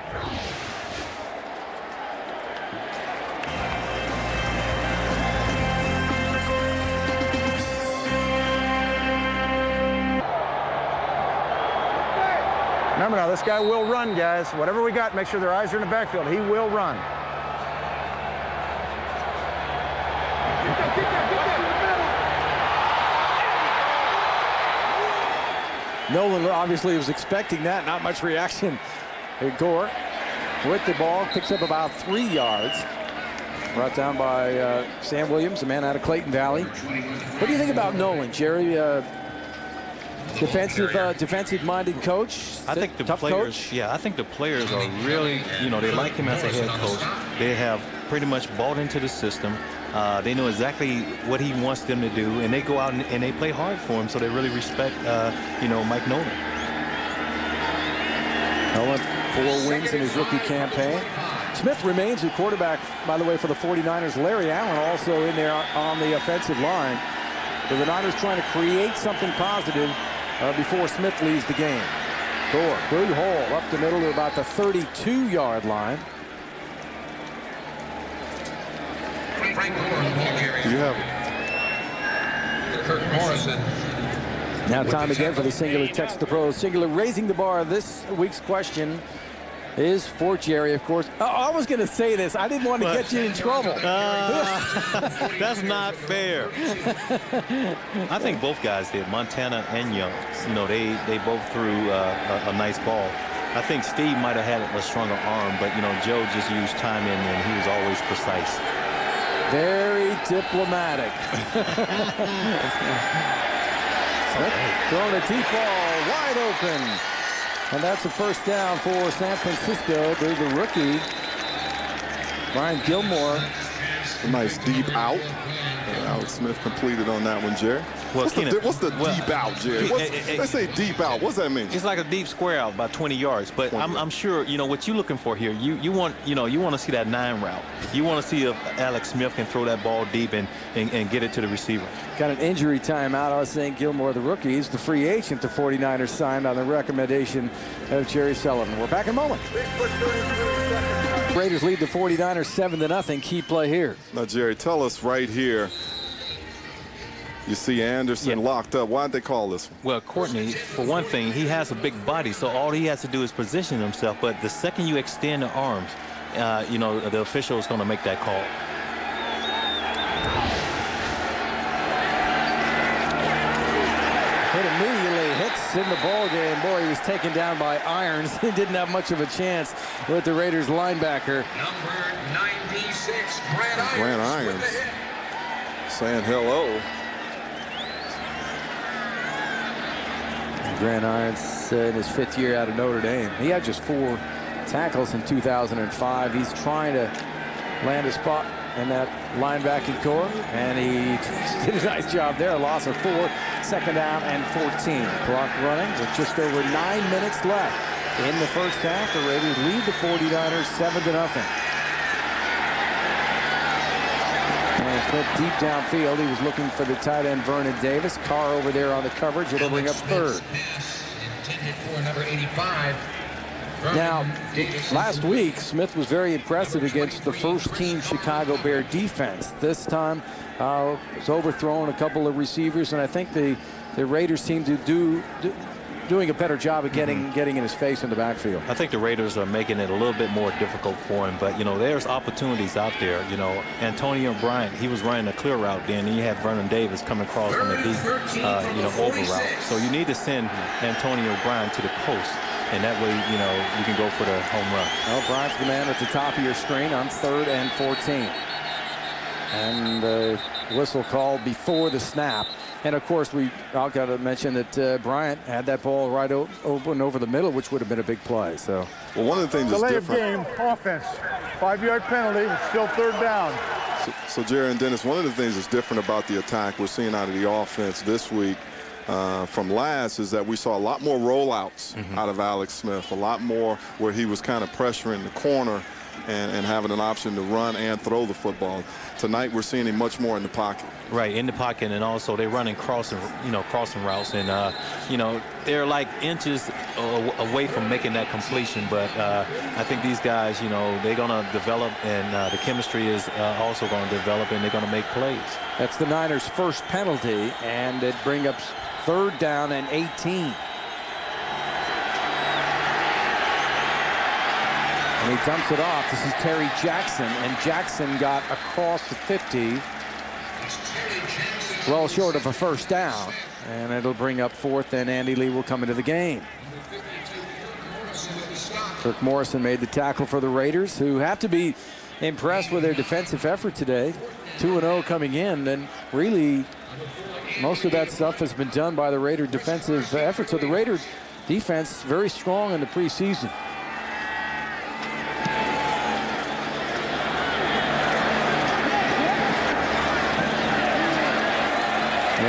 Remember now, this guy will run, guys. Whatever we got, make sure their eyes are in the backfield. He will run. Nolan obviously was expecting that. Not much reaction. Gore with the ball, picks up about 3 yards. Brought down by Sam Williams, a man out of Clayton Valley. What do you think about Nolan, Jerry? Defensive-minded coach. I think the tough players. Coach. Yeah, I think the players are really, they like him as a head coach. They have pretty much bought into the system. They know exactly what he wants them to do, and they go out and they play hard for him, so they really respect, Mike Nolan. Nolan, 4 wins in his rookie campaign. Smith remains the quarterback, by the way, for the 49ers. Larry Allen also in there on the offensive line. So the Niners trying to create something positive before Smith leaves the game. Gore, good hole up the middle to about the 32-yard line. You have Kirk Morrison. Now time again for the Singular Text the Pros. Singular raising the bar. This week's question is for Jerry, of course. I was going to say this. I didn't want to get you in trouble. That's not fair. I think both guys did, Montana and Young. They both threw a nice ball. I think Steve might have had a stronger arm, but, Joe just used timing, and he was always precise. Very diplomatic. Throwing a deep ball wide open. And that's a first down for San Francisco. There's the rookie, Brian Gilmore. A nice deep out. Alex Smith completed on that one, Jerry. Well, what's the deep out, Jerry? Let's say deep out. What's that mean? It's like a deep square out, about 20 yards. But I'm sure what you're looking for here. You want to see that 9 route. You want to see if Alex Smith can throw that ball deep and get it to the receiver. Got an injury timeout. I was saying Gilmore, the rookie, is the free agent the 49ers signed on the recommendation of Jerry Sullivan. We're back in a moment. Raiders lead the 49ers 7-0. Key play here. Now, Jerry, tell us right here. You see Anderson locked up. Why'd they call this one? Well, Courtney, for one thing, he has a big body, so all he has to do is position himself. But the second you extend the arms, the official is going to make that call. It immediately hits in the ball game. Boy, he was taken down by irons. He didn't have much of a chance with the Raiders linebacker. Number 96, Grant Irons saying hello. Grant Irons in his 5th year out of Notre Dame. He had just 4 tackles in 2005. He's trying to land a spot in that linebacking core, and he did a nice job there. A loss of 4, 2nd down and 14. Clock running with just over 9 minutes left in the first half. The Raiders lead the 49ers 7-0. Smith deep downfield. He was looking for the tight end Vernon Davis. Carr over there on the coverage. It'll bring up 3rd. Intended for number 85. Now, last week, Smith was very impressive against the first-team Chicago Bear defense. This time, was overthrown a couple of receivers, and I think the Raiders seem to doing a better job of getting in his face in the backfield. I think the Raiders are making it a little bit more difficult for him, but there's opportunities out there. Antonio Bryant, he was running a clear route then, and you had Vernon Davis coming across on the deep over route. So you need to send Antonio Bryant to the post, and that way you can go for the home run. Well, Bryant's the man at the top of your screen on 3rd and 14, and whistle called before the snap. And of course, I've got to mention that Bryant had that ball right open over the middle, which would have been a big play. So, well, one of the things delay that's different. Delay of game, offense, 5-yard penalty. It's still 3rd down. So, Jerry and Dennis, one of the things that's different about the attack we're seeing out of the offense this week from last is that we saw a lot more rollouts out of Alex Smith, a lot more where he was kind of pressuring the corner and having an option to run and throw the football. Tonight, we're seeing him much more in the pocket. Right, in the pocket, and also they're running crossing routes, and they're like inches away from making that completion. But I think these guys, they're gonna develop, and the chemistry is also going to develop, and they're going to make plays. That's the Niners' first penalty, and it brings up 3rd down and 18. And he dumps it off. This is Terry Jackson, and Jackson got across the 50. Well short of a first down, and it'll bring up 4th, and Andy Lee will come into the game. Kirk Morrison made the tackle for the Raiders, who have to be impressed with their defensive effort today. 2-0 coming in, and really most of that stuff has been done by the Raider defensive effort. So the Raiders defense very strong in the preseason.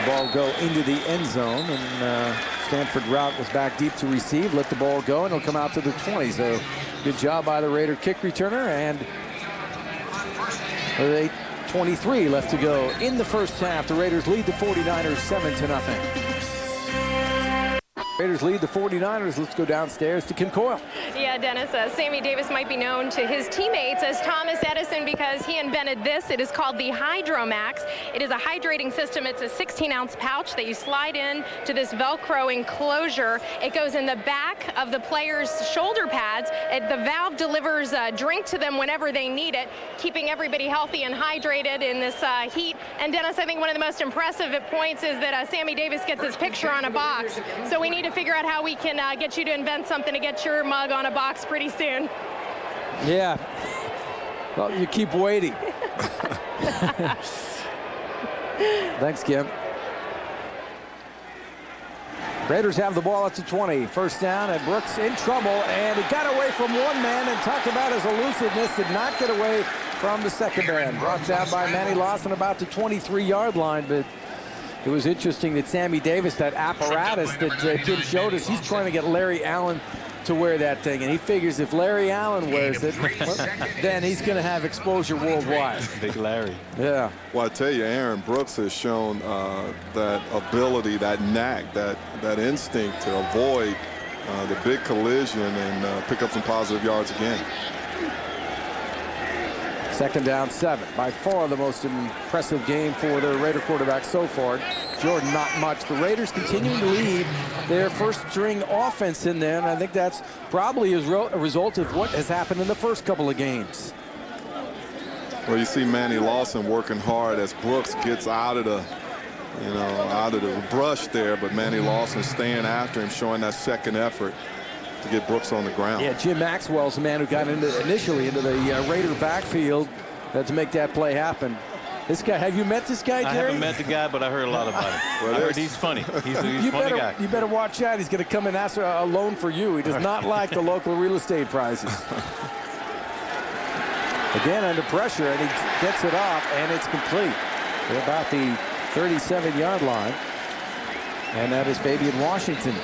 the ball go into the end zone, and Stanford route was back deep to receive, let the ball go, and it'll come out to the 20. So good job by the Raider kick returner, and with 8:23 left to go in the first half. The Raiders lead the 49ers 7-0. Raiders lead the 49ers. Let's go downstairs to Kim Coyle. Yeah, Dennis, Sammy Davis might be known to his teammates as Thomas Edison because he invented this. It is called the Hydromax. It is a hydrating system. It's a 16-ounce pouch that you slide in to this Velcro enclosure. It goes in the back of the player's shoulder pads. The valve delivers a drink to them whenever they need it, keeping everybody healthy and hydrated in this heat. And Dennis, I think one of the most impressive points is that Sammy Davis gets his picture on a box. So we need to figure out how we can get you to invent something to get your mug on a box pretty soon. Yeah. Well, you keep waiting. Thanks, Kim. Raiders have the ball at the 20. First down, and Brooks in trouble, and it got away from one man, and talk about his elusiveness, did not get away from the second man. Brought down by Manny Lawson about the 23-yard line, but it was interesting that Sammy Davis, that apparatus that Kim showed us, he's trying to get Larry Allen to wear that thing, and he figures if Larry Allen wears it, then he's going to have exposure worldwide. Big Larry. Yeah. Well, I tell you, Aaron Brooks has shown that ability, that knack, that instinct to avoid the big collision and pick up some positive yards again. Second down, 7. By far the most impressive game for the Raider quarterback so far. Jordan, not much. The Raiders continuing to lead their first-string offense in there, and I think that's probably a result of what has happened in the first couple of games. Well, you see Manny Lawson working hard as Brooks gets out of the, out of the brush there, but Manny Lawson staying after him, showing that second effort to get Brooks on the ground. Yeah, Jim Maxwell's the man who got initially into the Raider backfield to make that play happen. This guy, have you met this guy, Jerry? I haven't met the guy, but I heard a lot about him. Well, I heard he's funny. He's a funny guy. You better watch out. He's going to come and ask for a loan for you. He does not like the local real estate prices. Again, under pressure, and he gets it off, and it's complete. At about the 37-yard line. And that is Fabian Washington.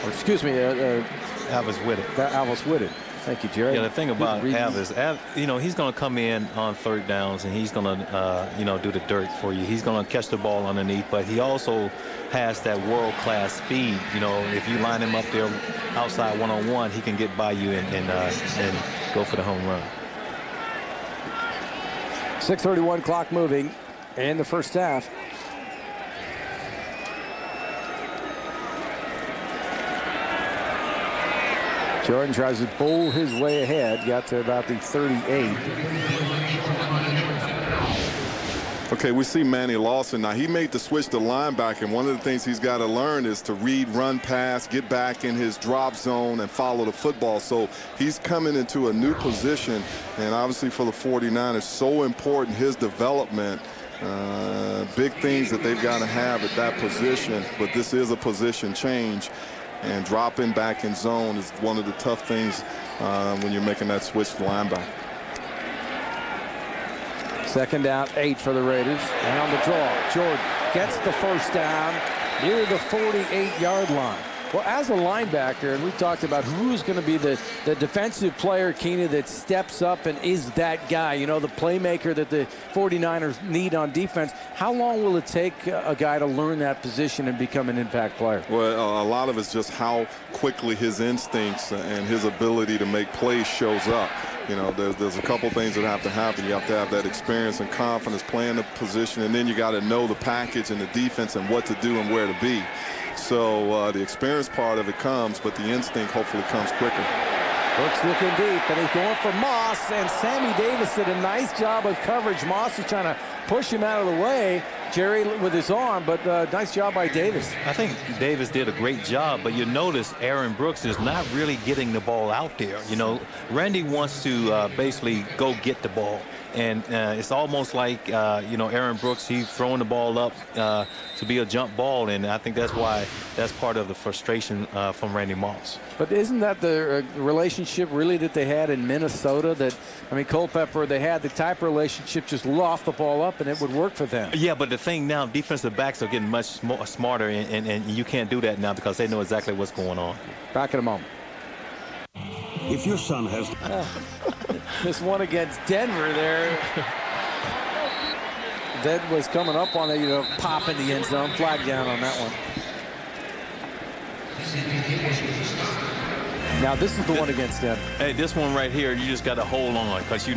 Or excuse me, Alvis Whitted. Alvis Whitted. Thank you, Jerry. Yeah, the thing about Alvis, he's going to come in on third downs and he's going to, do the dirt for you. He's going to catch the ball underneath, but he also has that world-class speed. If you line him up there outside one-on-one, he can get by you and go for the home run. 6:31 clock moving in the first half. Jordan tries to bowl his way ahead, got to about the 38. Okay, we see Manny Lawson. Now, he made the switch to linebacker, and one of the things he's got to learn is to read, run, pass, get back in his drop zone, and follow the football. So he's coming into a new position, and obviously for the 49ers, so important, his development. Big things that they've got to have at that position, but this is a position change. And dropping back in zone is one of the tough things when you're making that switch to linebacker. Second down, 8 for the Raiders. And on the draw, Jordan gets the first down near the 48-yard line. Well, as a linebacker, and we talked about who's going to be the defensive player, Keena, that steps up and is that guy, the playmaker that the 49ers need on defense. How long will it take a guy to learn that position and become an impact player? Well, a lot of it's just how quickly his instincts and his ability to make plays shows up. There's a couple things that have to happen. You have to have that experience and confidence playing the position, and then you got to know the package and the defense and what to do and where to be. So the experience part of it comes, but the instinct hopefully comes quicker. Brooks looking deep, and he's going for Moss, and Sammy Davis did a nice job of coverage. Moss is trying to push him out of the way, Jerry, with his arm, but nice job by Davis. I think Davis did a great job, but you notice Aaron Brooks is not really getting the ball out there. Randy wants to basically go get the ball, and it's almost like Aaron Brooks, he's throwing the ball up to be a jump ball, and I think that's why that's part of the frustration from Randy Moss. But isn't that the relationship really that they had in Minnesota? That, I mean, Culpepper, they had the type of relationship, just loft the ball up and it would work for them. Yeah, but the thing now, defensive backs are getting much more smarter, and you can't do that now because they know exactly what's going on. Back in a moment. If your son has this one against Denver there. Dead was coming up on a pop in the end zone, flag down on that one. Now this is the one against them. Hey, this one right here, you just got to hold on because you're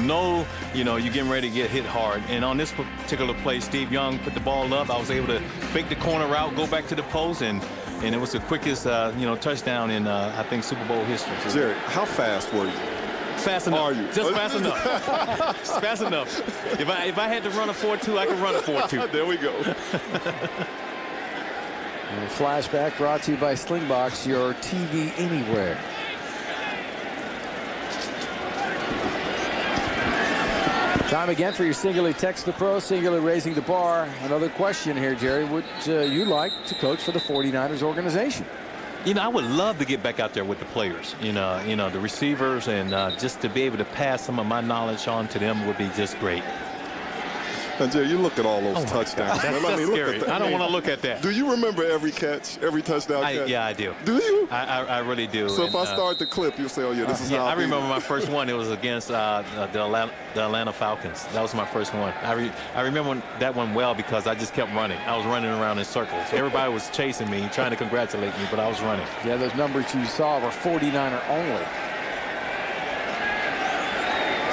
getting ready to get hit hard. And on this particular play, Steve Young put the ball up. I was able to fake the corner route, go back to the post, and it was the quickest touchdown in I think Super Bowl history. Jerry, how fast were you? Fast enough. Are you? Just fast enough. Fast enough. If I had to run a 4.2, I could run a 4.2. There we go. Flashback brought to you by Slingbox, your TV anywhere. Time again for your Singularly Text the Pro, Singularly Raising the Bar. Another question here, Jerry. Would you like to coach for the 49ers organization? I would love to get back out there with the players, the receivers, and just to be able to pass some of my knowledge on to them would be just great. And Jerry, you look at all those touchdowns. That's scary. I don't want to look at that. Do you remember every catch, every touchdown catch? Yeah, I do. Do you? I really do. So if I start the clip, you'll say, oh, yeah, this is how I remember my first one. It was against the Atlanta Falcons. That was my first one. I remember that one well because I just kept running. I was running around in circles. Everybody was chasing me, trying to congratulate me, but I was running. Yeah, those numbers you saw were 49er only.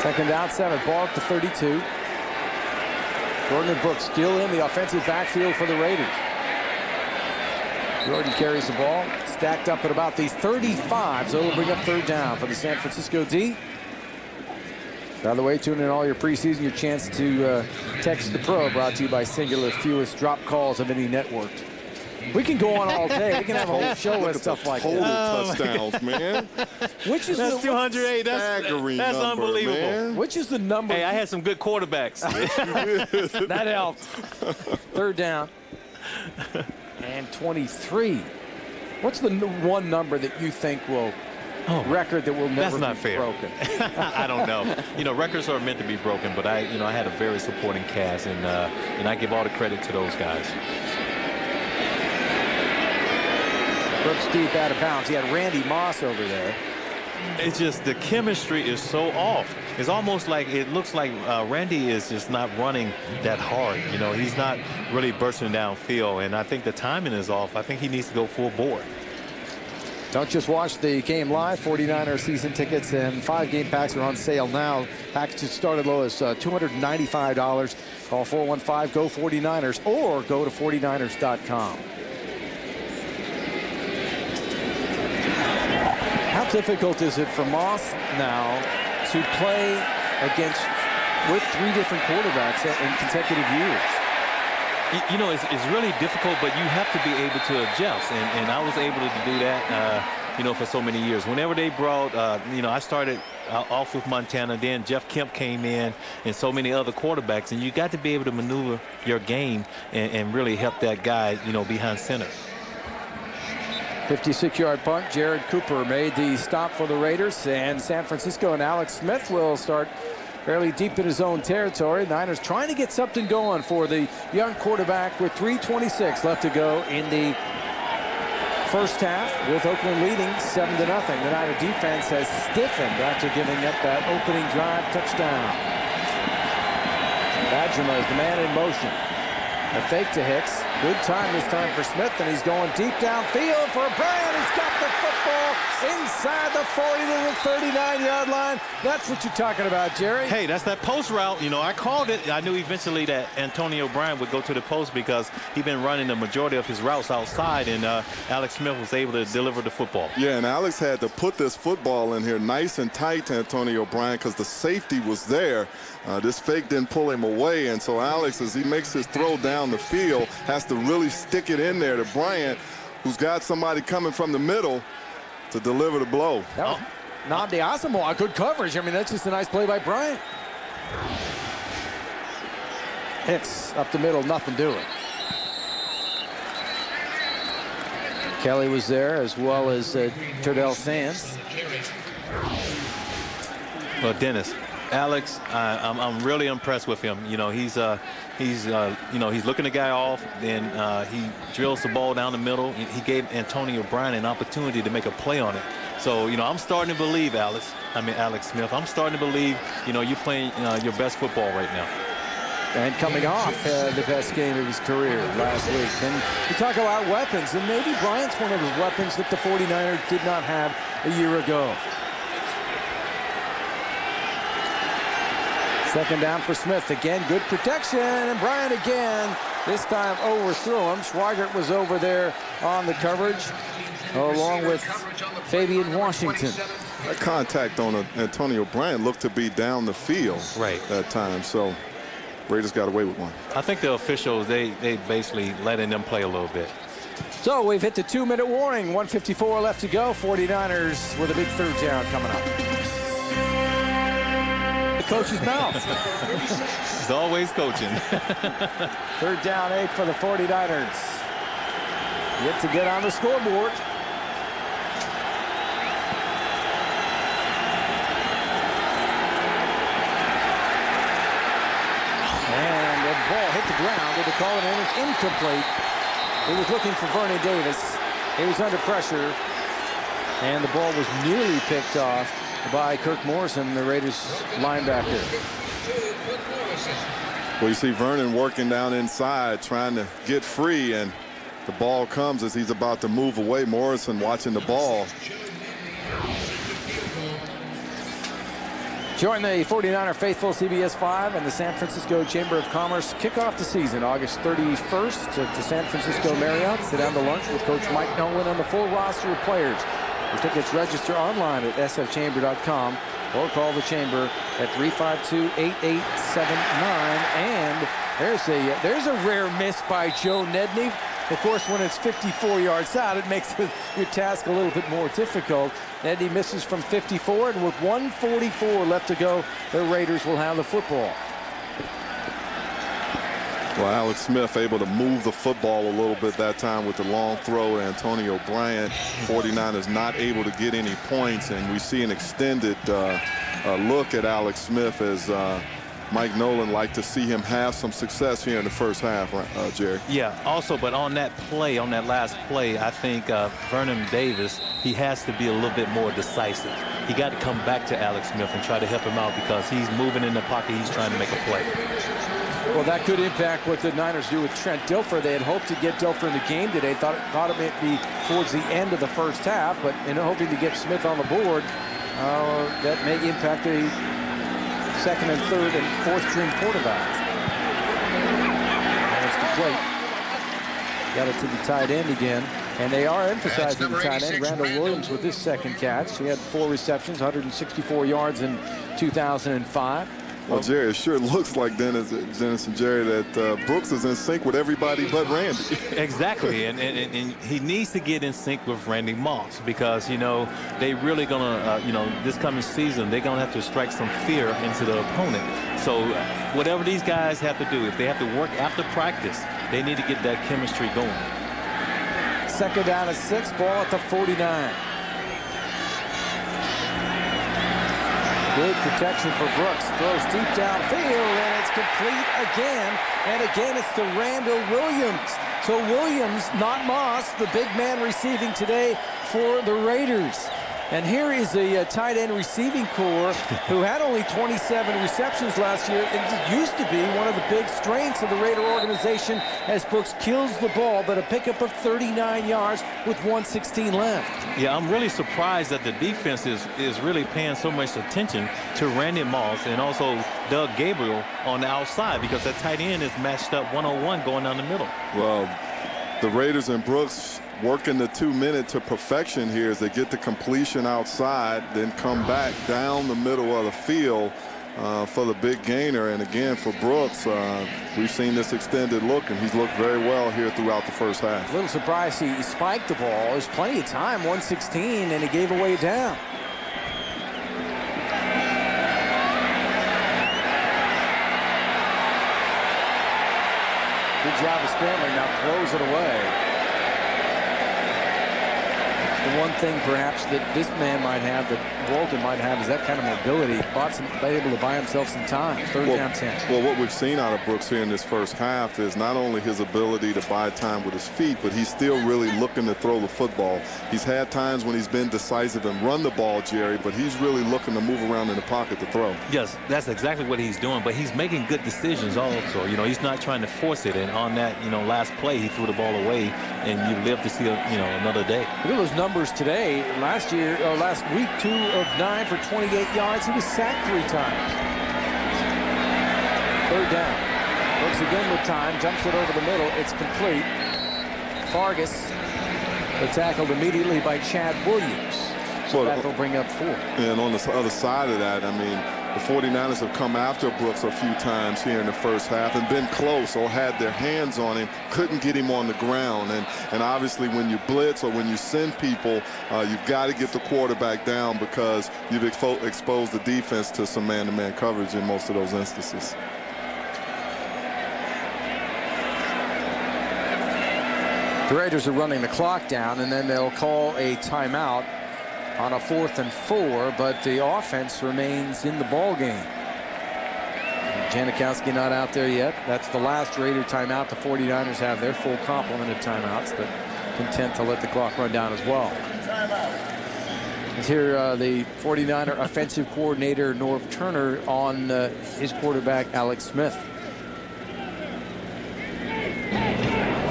Second down, 7, ball at the 32. Jordan and Brooks still in the offensive backfield for the Raiders. Jordan carries the ball, stacked up at about the 35, so it'll bring up third down for the San Francisco D. By the way, tune in all your preseason, your chance to text the pro, brought to you by Singular, fewest drop calls of any network. We can go on all day. We can have a whole show with stuff like that. Total touchdowns, man. Which is that's 208. That's number, unbelievable. Man. Which is the number? Hey, I had some good quarterbacks. That helped. Third down. And 23. What's the one number that you think will record that will never be broken? I don't know. Records are meant to be broken, but I had a very supporting cast, and I give all the credit to those guys. Brooks deep out of bounds. He had Randy Moss over there. It's just the chemistry is so off. It's almost like it looks like Randy is just not running that hard. He's not really bursting downfield, and I think the timing is off. I think he needs to go full bore. Don't just watch the game live. 49er season tickets and 5-game packs are on sale now. Packages start as low as $295. Call 415-GO-49ers or go to 49ers.com. How difficult is it for Moss now to play with 3 different quarterbacks in consecutive years? It's really difficult, but you have to be able to adjust, and I was able to do that, for so many years. Whenever they brought, I started off with Montana, then Jeff Kemp came in, and so many other quarterbacks, and you got to be able to maneuver your game and really help that guy, behind center. 56-yard punt. Jared Cooper made the stop for the Raiders, and San Francisco and Alex Smith will start fairly deep in his own territory. Niners trying to get something going for the young quarterback with 3:26 left to go in the first half, with Oakland leading 7-0. The Niner defense has stiffened after giving up that opening drive touchdown. Badgerma is the man in motion. A fake to Hicks. Good time this time for Smith, and he's going deep downfield for Bryant. He's got the football inside the 40 to the 39-yard line. That's what you're talking about, Jerry. Hey, that's that post route. I called it. I knew eventually that Antonio Brown would go to the post because he'd been running the majority of his routes outside, and Alex Smith was able to deliver the football. Yeah, and Alex had to put this football in here nice and tight to Antonio Brown because the safety was there. This fake didn't pull him away, and so Alex, as he makes his throw down the field, has to really stick it in there to Bryant, who's got somebody coming from the middle to deliver the blow. Nnamdi Asomugha, good coverage. I mean, that's just a nice play by Bryant. Hicks up the middle, nothing doing. Kelly was there, as well as Turdell Sands. Well, Dennis, Alex, I'm really impressed with him. You know, he's looking the guy off, then he drills the ball down the middle. He gave Antonio Brown an opportunity to make a play on it. So, you know, I'm starting to believe, Alex Smith. I'm starting to believe, you know, you're playing your best football right now. And coming off the best game of his career last week. And you talk about weapons, and maybe Bryant's one of those weapons that the 49ers did not have a year ago. Second down for Smith. Again, good protection, and Bryant again. This time overthrew him. Schweigert was over there on the coverage, along with Fabian Washington. That contact on Antonio Bryant looked to be down the field that time. So Raiders got away with one. I think the officials, they basically letting them play a little bit. So we've hit the 2-minute warning. 1:54 left to go. 49ers with a big third down coming up. The coach's mouth. He's always coaching. Third down 8 for the 49ers. Yet to get on the scoreboard. And the ball hit the ground. They call it incomplete. He was looking for Vernon Davis. He was under pressure. And the ball was nearly picked off by Kirk Morrison, the Raiders linebacker. Well, you see Vernon working down inside, trying to get free, and the ball comes as he's about to move away. Morrison watching the ball. Join the 49er faithful. CBS 5 and the San Francisco Chamber of Commerce kick off the season August 31st at the San Francisco Marriott. Sit down to lunch with Coach Mike Nolan and the full roster of players. For tickets, register online at sfchamber.com or call the Chamber at 352-8879. And there's a rare miss by Joe Nedney. Of course, when it's 54 yards out, it makes your task a little bit more difficult. Nedney misses from 54, and with 1:44 left to go, the Raiders will have the football. Well, Alex Smith able to move the football a little bit that time with the long throw to Antonio Bryant. 49ers not able to get any points, and we see an extended look at Alex Smith as Mike Nolan like to see him have some success here in the first half, Jerry. Yeah, also, but on that play, on that last play, I think Vernon Davis, he has to be a little bit more decisive. He got to come back to Alex Smith and try to help him out because he's moving in the pocket. He's trying to make a play. Well, that could impact what the Niners do with Trent Dilfer. They had hoped to get Dilfer in the game today. Thought it might be towards the end of the first half, but in hoping to get Smith on the board, that may impact a second and third and fourth string quarterback. And it's complete. Got it to the tight end again. And they are emphasizing the tight end, Randall Williams, with his second catch. He had 4 receptions, 164 yards in 2005. Well, Jerry, it sure looks like Dennis and Jerry that Brooks is in sync with everybody but Randy. Exactly, and he needs to get in sync with Randy Moss because, you know, they really gonna, this coming season, they're gonna have to strike some fear into the opponent. So whatever these guys have to do, if they have to work after practice, they need to get that chemistry going. Second down at 6, ball at the 49. Good protection for Brooks. Throws deep downfield, and it's complete again. And again, it's to Randall Williams. So Williams, not Moss, the big man receiving today for the Raiders. And here is a tight end receiving corps who had only 27 receptions last year. It used to be one of the big strengths of the Raider organization as Brooks kills the ball, but a pickup of 39 yards with 1:16 left. Yeah, I'm really surprised that the defense is really paying so much attention to Randy Moss and also Doug Gabriel on the outside because that tight end is matched up 1-on-1 going down the middle. Well, the Raiders and Brooks working the 2-minute to perfection here as they get the completion outside, then come back down the middle of the field for the big gainer. And again, for Brooks, we've seen this extended look, and he's looked very well here throughout the first half. A little surprised he spiked the ball. There's plenty of time, 1:16, and he gave away down. Good job of scrambling. Now throws it away. The one thing perhaps that this man might have, that Walton might have, is that kind of mobility. Able to buy himself some time. Third down 10. Well, what we've seen out of Brooks here in this first half is not only his ability to buy time with his feet, but he's still really looking to throw the football. He's had times when he's been decisive and run the ball, Jerry, but he's really looking to move around in the pocket to throw. Yes, that's exactly what he's doing, but he's making good decisions also. You know, he's not trying to force it, and on that, you know, last play, he threw the ball away, and you live to see, another day. Look at those numbers today. Last week, 2 of 9 for 28 yards. He was sacked 3 times. Third down. Brooks again with time. Jumps it over the middle. It's complete. Fargas, tackled immediately by Chad Williams. So that'll bring up 4. And on the other side of that, I mean, the 49ers have come after Brooks a few times here in the first half and been close or had their hands on him, couldn't get him on the ground. And obviously when you blitz or when you send people, you've got to get the quarterback down because you've exposed the defense to some man-to-man coverage in most of those instances. The Raiders are running the clock down, and then they'll call a timeout on a 4th and 4, but the offense remains in the ball game. Janikowski not out there yet. That's the last Raider timeout. The 49ers have their full complement of timeouts, but content to let the clock run down as well. Let's hear the 49er offensive coordinator Norv Turner on his quarterback Alex Smith.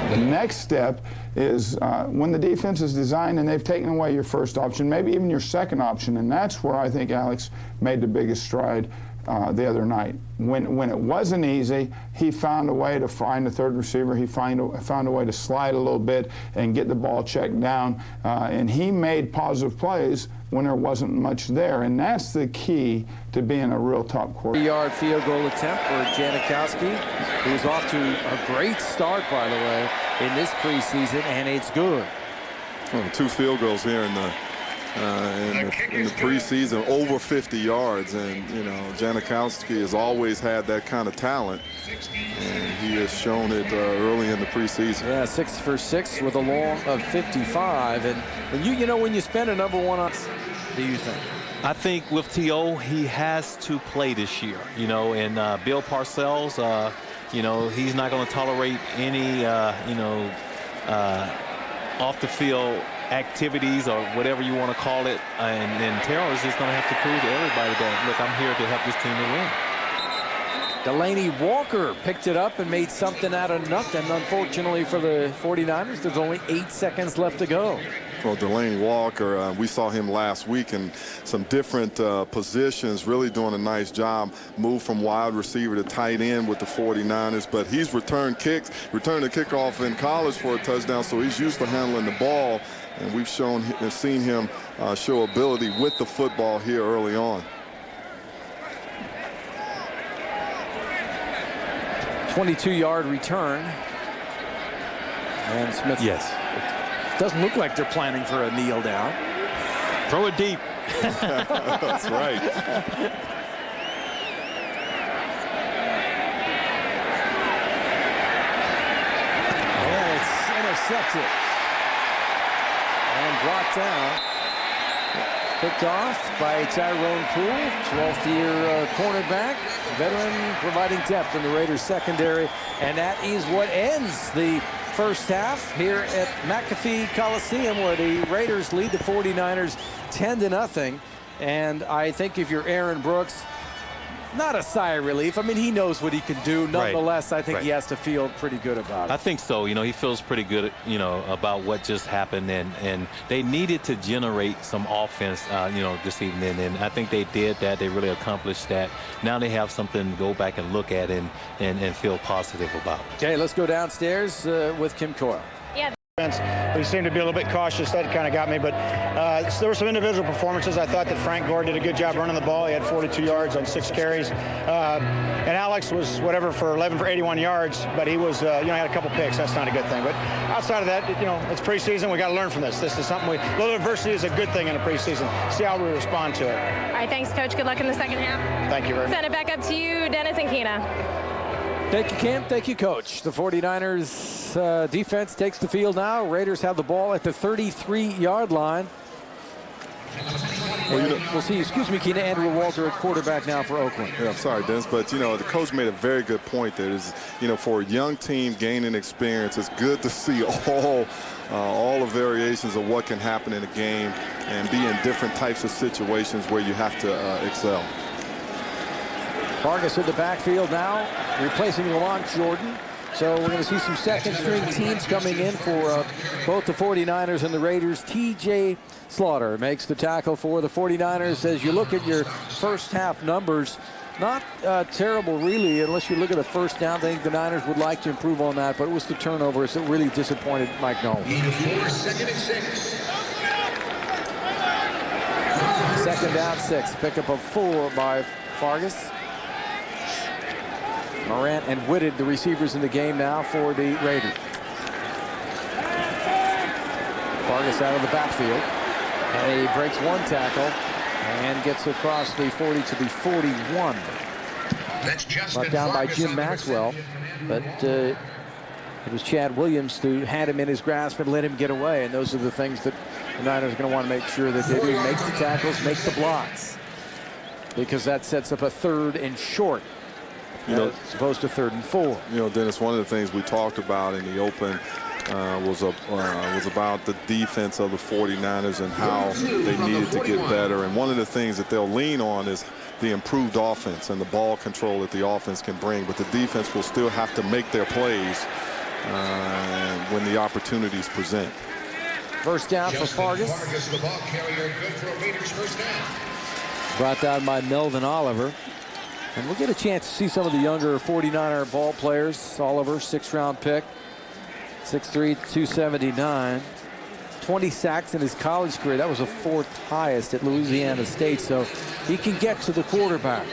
The next step is when the defense is designed and they've taken away your first option, maybe even your second option, and that's where I think Alex made the biggest stride the other night. When it wasn't easy, he found a way to find a third receiver. He found a way to slide a little bit and get the ball checked down, and he made positive plays when there wasn't much there, and that's the key to being a real top quarterback. 3-yard field goal attempt for Janikowski, who's off to a great start, by the way, in this preseason, and it's good. Well, 2 field goals here in the preseason, over 50 yards, and Janikowski has always had that kind of talent, and he has shown it early in the preseason. Yeah, 6 for 6 with a long of 55, and when you spend a number 1 on, do you think? I think with T.O., he has to play this year, and Bill Parcells, he's not going to tolerate any, off the field activities or whatever you want to call it, and Terrell is just going to have to prove to everybody that, look, I'm here to help this team to win. Delaney Walker picked it up and made something out of nothing. Unfortunately for the 49ers, there's only 8 seconds left to go. Well, Delaney Walker, we saw him last week in some different positions, really doing a nice job. Moved from wide receiver to tight end with the 49ers, but he's returned a kickoff in college for a touchdown, so he's used to handling the ball, and we've seen him show ability with the football here early on. 22-yard return, and Smith. Yes. Doesn't look like they're planning for a kneel down. Throw it deep. That's right. And it's intercepted and brought down. Picked off by Tyrone Poole, 12th-year cornerback, veteran, providing depth in the Raiders secondary. And that is what ends the first half here at McAfee Coliseum, where the Raiders lead the 49ers 10-0. And I think if you're Aaron Brooks, not a sigh of relief. I mean, he knows what he can do. Nonetheless, I think he has to feel pretty good about it. I think so. He feels pretty good, about what just happened. And they needed to generate some offense, this evening. And I think they did that. They really accomplished that. Now they have something to go back and look at and feel positive about. Okay, let's go downstairs with Kim Coyle. Yeah. We seemed to be a little bit cautious. That kind of got me. But there were some individual performances. I thought that Frank Gore did a good job running the ball. He had 42 yards on 6 carries. And Alex was whatever for 11 for 81 yards. But he was, he had a couple picks. That's not a good thing. But outside of that, it's preseason. We got to learn from this. This is something a little adversity is a good thing in the preseason. See how we respond to it. All right, thanks, Coach. Good luck in the second half. Thank you very much. Send it back up to you, Dennis and Keena. Thank you, Cam. Thank you, Coach. The 49ers defense takes the field now. Raiders have the ball at the 33-yard line. We'll see, excuse me, Keena, Andrew Walter at quarterback now for Oakland. Yeah, I'm sorry, Dennis, but, you know, the coach made a very good point there. Is, you know, for a young team gaining experience, it's good to see all the variations of what can happen in a game and be in different types of situations where you have to excel. Vargas in the backfield now, replacing Lamont Jordan. So we're going to see some second-string teams coming in for both the 49ers and the Raiders. T.J. Slaughter makes the tackle for the 49ers. As you look at your first-half numbers, not terrible, really, unless you look at the first down. I think the Niners would like to improve on that, but it was the turnovers that really disappointed Mike Nolan. Second down, 6. Pickup of 4 by Vargas. Morant and Whitted, the receivers in the game now for the Raiders. Vargas out of the backfield. And he breaks one tackle and gets across the 40 to the 41. Brought down by Jim Maxwell. But it was Chad Williams who had him in his grasp and let him get away. And those are the things that the Niners are going to want to make sure that they do. Make the tackles, make the blocks. Because that sets up a 3rd and short. You know, as opposed to 3rd and 4. You know, Dennis, one of the things we talked about in the open was about the defense of the 49ers and how they needed to get better. And one of the things that they'll lean on is the improved offense and the ball control that the offense can bring. But the defense will still have to make their plays when the opportunities present. First down for Vargas. Brought down by Melvin Oliver. And we'll get a chance to see some of the younger 49er ball players. Oliver, 6th-round pick, 6'3", 279. 20 sacks in his college career. That was the 4th highest at Louisiana State, so he can get to the quarterback.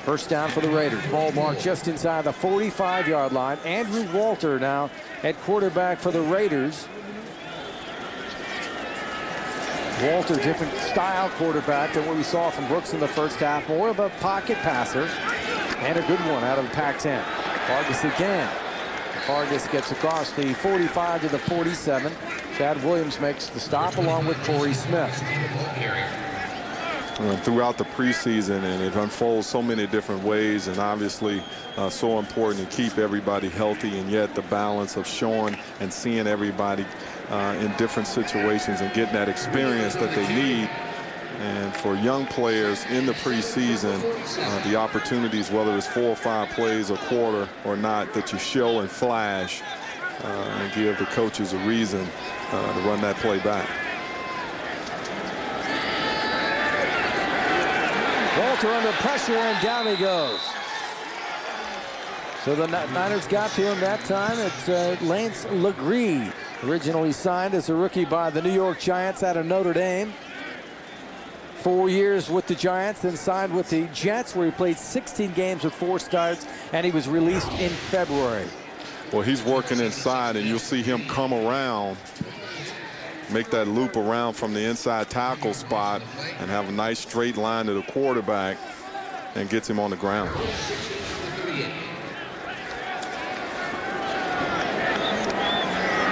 First down for the Raiders. Ball marked just inside the 45-yard line. Andrew Walter now at quarterback for the Raiders. Walter, different style quarterback than what we saw from Brooks in the first half. More of a pocket passer. And a good one out of the Pac-10. Vargas again. Vargas gets across the 45 to the 47. Chad Williams makes the stop along with Corey Smith. Throughout the preseason, and it unfolds so many different ways, and obviously so important to keep everybody healthy, and yet the balance of showing and seeing everybody in different situations and getting that experience that they need. And for young players in the preseason, the opportunities, whether it's 4 or 5 plays a quarter or not, that you show and flash and give the coaches a reason to run that play back. Walter under pressure, and down he goes. So the Niners got to him that time. It's Lance Legree, originally signed as a rookie by the New York Giants out of Notre Dame. 4 years with the Giants, then signed with the Jets, where he played 16 games with 4 starts, and he was released in February. Well, he's working inside, and you'll see him come around, make that loop around from the inside tackle spot and have a nice straight line to the quarterback and gets him on the ground.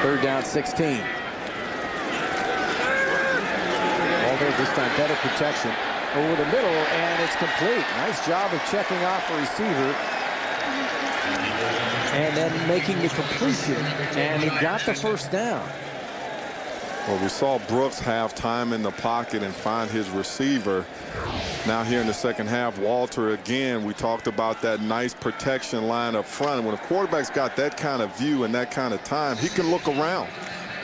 Third down, 16. Although this time better protection over the middle, and it's complete. Nice job of checking off a receiver and then making the completion, and he got the first down. Well, we saw Brooks have time in the pocket and find his receiver. Now here in the second half, Walter again, we talked about that nice protection line up front. When a quarterback's got that kind of view and that kind of time, he can look around.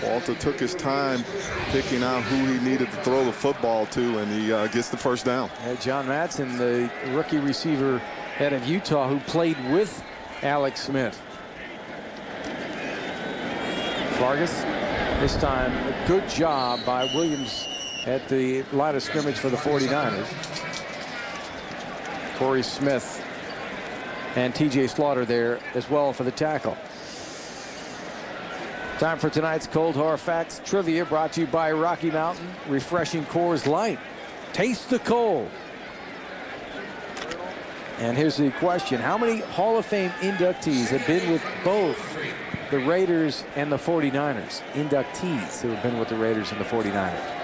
Walter took his time picking out who he needed to throw the football to, and he gets the first down. John Madsen, the rookie receiver out of Utah who played with Alex Smith. Vargas, this time a good job by Williams at the line of scrimmage for the 49ers. Corey Smith and T.J. Slaughter there as well for the tackle. Time for tonight's Cold Hard Facts Trivia, brought to you by Rocky Mountain Refreshing Coors Light. Taste the cold. And here's the question. How many Hall of Fame inductees have been with both the Raiders and the 49ers? Inductees who have been with the Raiders and the 49ers.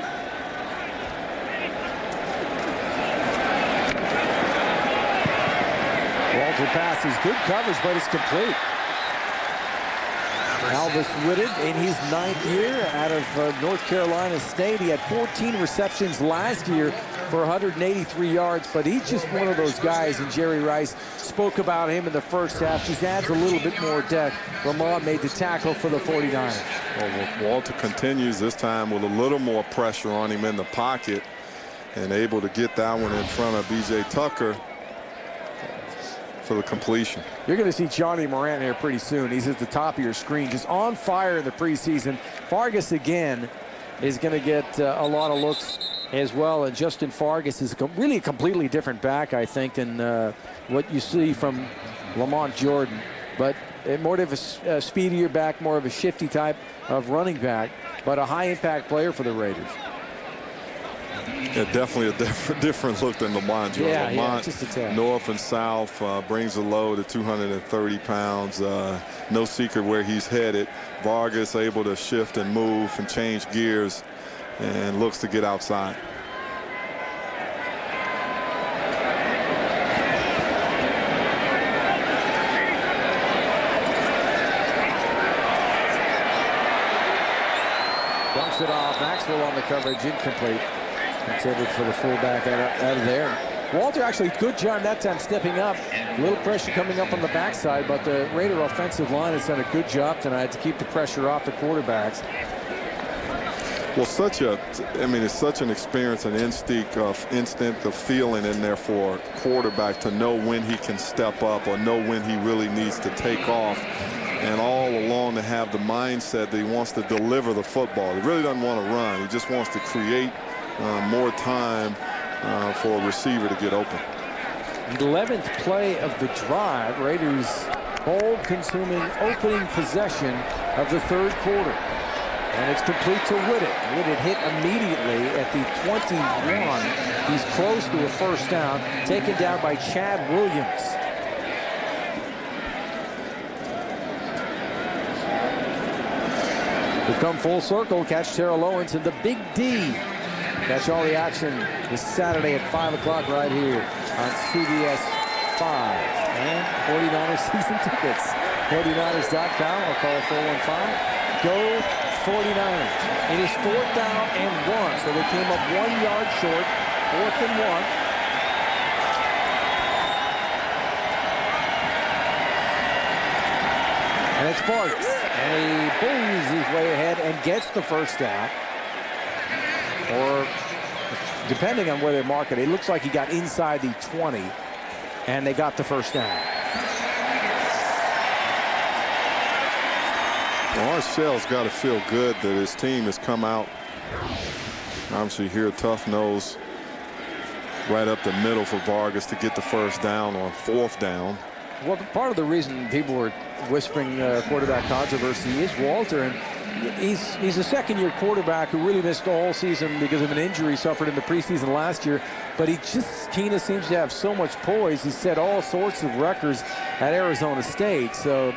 Walter passes, good coverage, but it's complete. Alvis Whitted in his 9th year out of North Carolina State. He had 14 receptions last year for 183 yards, but he's just one of those guys, and Jerry Rice spoke about him in the first half. Just adds a little bit more depth. Lamont made the tackle for the 49ers. Well, Walter continues this time with a little more pressure on him in the pocket and able to get that one in front of B.J. Tucker for the completion. You're going to see Johnny Morant here pretty soon. He's at the top of your screen, just on fire in the preseason. Fargas again is going to get a lot of looks as well, and Justin Fargas is really a completely different back, I think, than what you see from Lamont Jordan, but more of a speedier back, more of a shifty type of running back, but a high impact player for the Raiders. Yeah, definitely a different look than Lamont Jordan. Yeah, Lamont, just a tad. north and south, brings a load of 230 pounds. No secret where he's headed. Vargas able to shift and move and change gears and looks to get outside. Dumps it off. Maxwell on the coverage, incomplete. Intended for the fullback out of there. Walter actually good job that time stepping up. A little pressure coming up on the backside, but the Raider offensive line has done a good job tonight to keep the pressure off the quarterbacks. Well, it's such an experience and instinct of feeling in there for a quarterback to know when he can step up or know when he really needs to take off. And all along to have the mindset that he wants to deliver the football. He really doesn't want to run. He just wants to create more time for a receiver to get open. 11th play of the drive. Raiders ball consuming opening possession of the third quarter. And it's complete to Whitted. Whitted hit immediately at the 21. He's close to a first down, taken down by Chad Williams. We've come full circle. Catch Terrell Owens and the Big D. Catch all the action this Saturday at 5 o'clock right here on CBS 5. And 49ers season tickets. 49ers.com or call 415-GO 49ers. It is 4th down and 1, so they came up 1 yard short. 4th and 1. And it's Vargas. And he pulls his way ahead and gets the first down. Or, depending on where they mark it, it looks like he got inside the 20, and they got the first down. Well, Arshell's got to feel good that his team has come out. Obviously here, tough nose right up the middle for Vargas to get the first down on 4th down. Well, part of the reason people were whispering quarterback controversy is Walter, and he's a second-year quarterback who really missed all season because of an injury suffered in the preseason last year. But Keenan seems to have so much poise. He set all sorts of records at Arizona State. So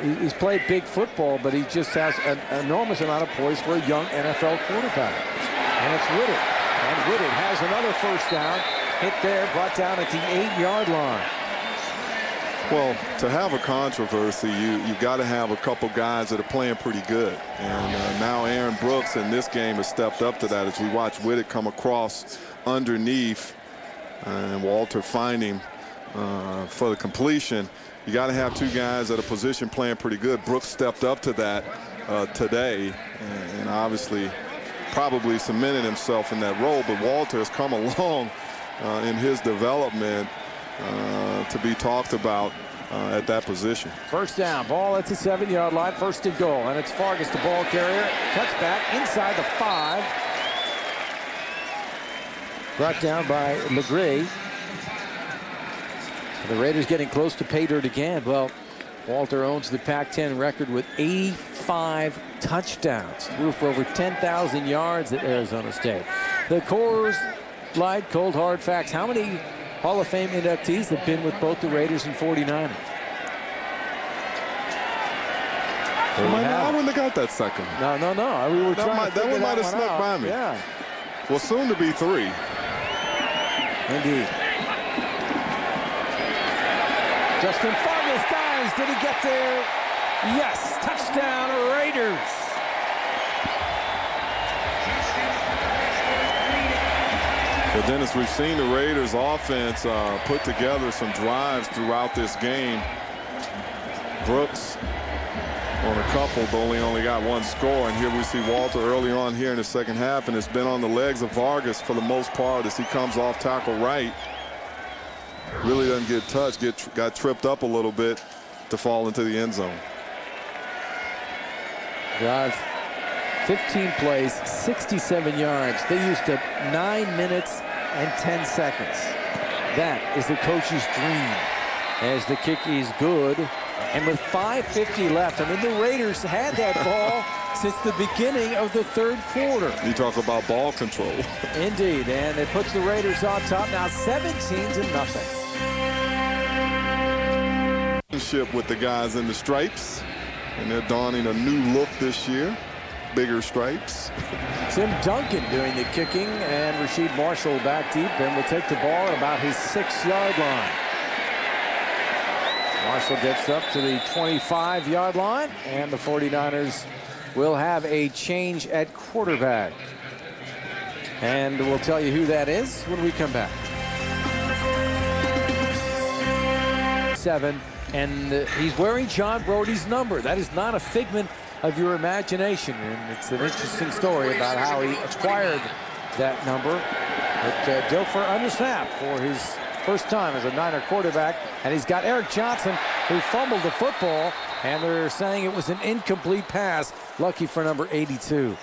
he's played big football, but he just has an enormous amount of poise for a young NFL quarterback. And it's Whitted. And Whitted has another first down. Hit there, brought down at the 8-yard line. Well, to have a controversy, you got to have a couple guys that are playing pretty good. And now Aaron Brooks in this game has stepped up to that as we watch Whitted come across underneath and Walter find him for the completion. You got to have 2 guys at a position playing pretty good. Brooks stepped up to that today and obviously probably cemented himself in that role. But Walter has come along in his development to be talked about at that position. First down, ball at the 7-yard line, 1st and goal, and it's Fargas, the ball carrier, cuts back inside the 5. Brought down by Legree. The Raiders getting close to pay dirt again. Well, Walter owns the Pac-10 record with 85 touchdowns. Threw for over 10,000 yards at Arizona State. The Coors Light Cold Hard Facts. How many Hall of Fame inductees that have been with both the Raiders and 49ers. I wouldn't have got that second. No. We were trying that one might have snuck by me. Yeah. Well, soon to be 3. Indeed. Justin Fargas dives. Did he get there? Yes. Touchdown, Raiders. Well, Dennis, we've seen the Raiders offense put together some drives throughout this game. Brooks on a couple, but only got 1 score. And here we see Walter early on here in the second half, and it's been on the legs of Vargas for the most part as he comes off tackle right. Really doesn't get touched, got tripped up a little bit to fall into the end zone. Drive, 15 plays, 67 yards. They used up 9 minutes and 10 seconds. That is the coach's dream, as the kick is good. And with 5:50 left, I mean, the Raiders had that ball since the beginning of the third quarter. You talk about ball control. Indeed, and it puts the Raiders on top now 17-0. With the guys in the stripes, and they're donning a new look this year. Bigger stripes. Tim Duncan doing the kicking, and Rasheed Marshall back deep and will take the ball at about his 6-yard line. Marshall gets up to the 25-yard line, and the 49ers will have a change at quarterback. And we'll tell you who that is when we come back. 7, and he's wearing John Brody's number. That is not a figment of your imagination, and it's an interesting story about how he acquired that number. But Dilfer under snap for his first time as a Niner quarterback, and he's got Eric Johnson, who fumbled the football, and they're saying it was an incomplete pass. Lucky for number 82.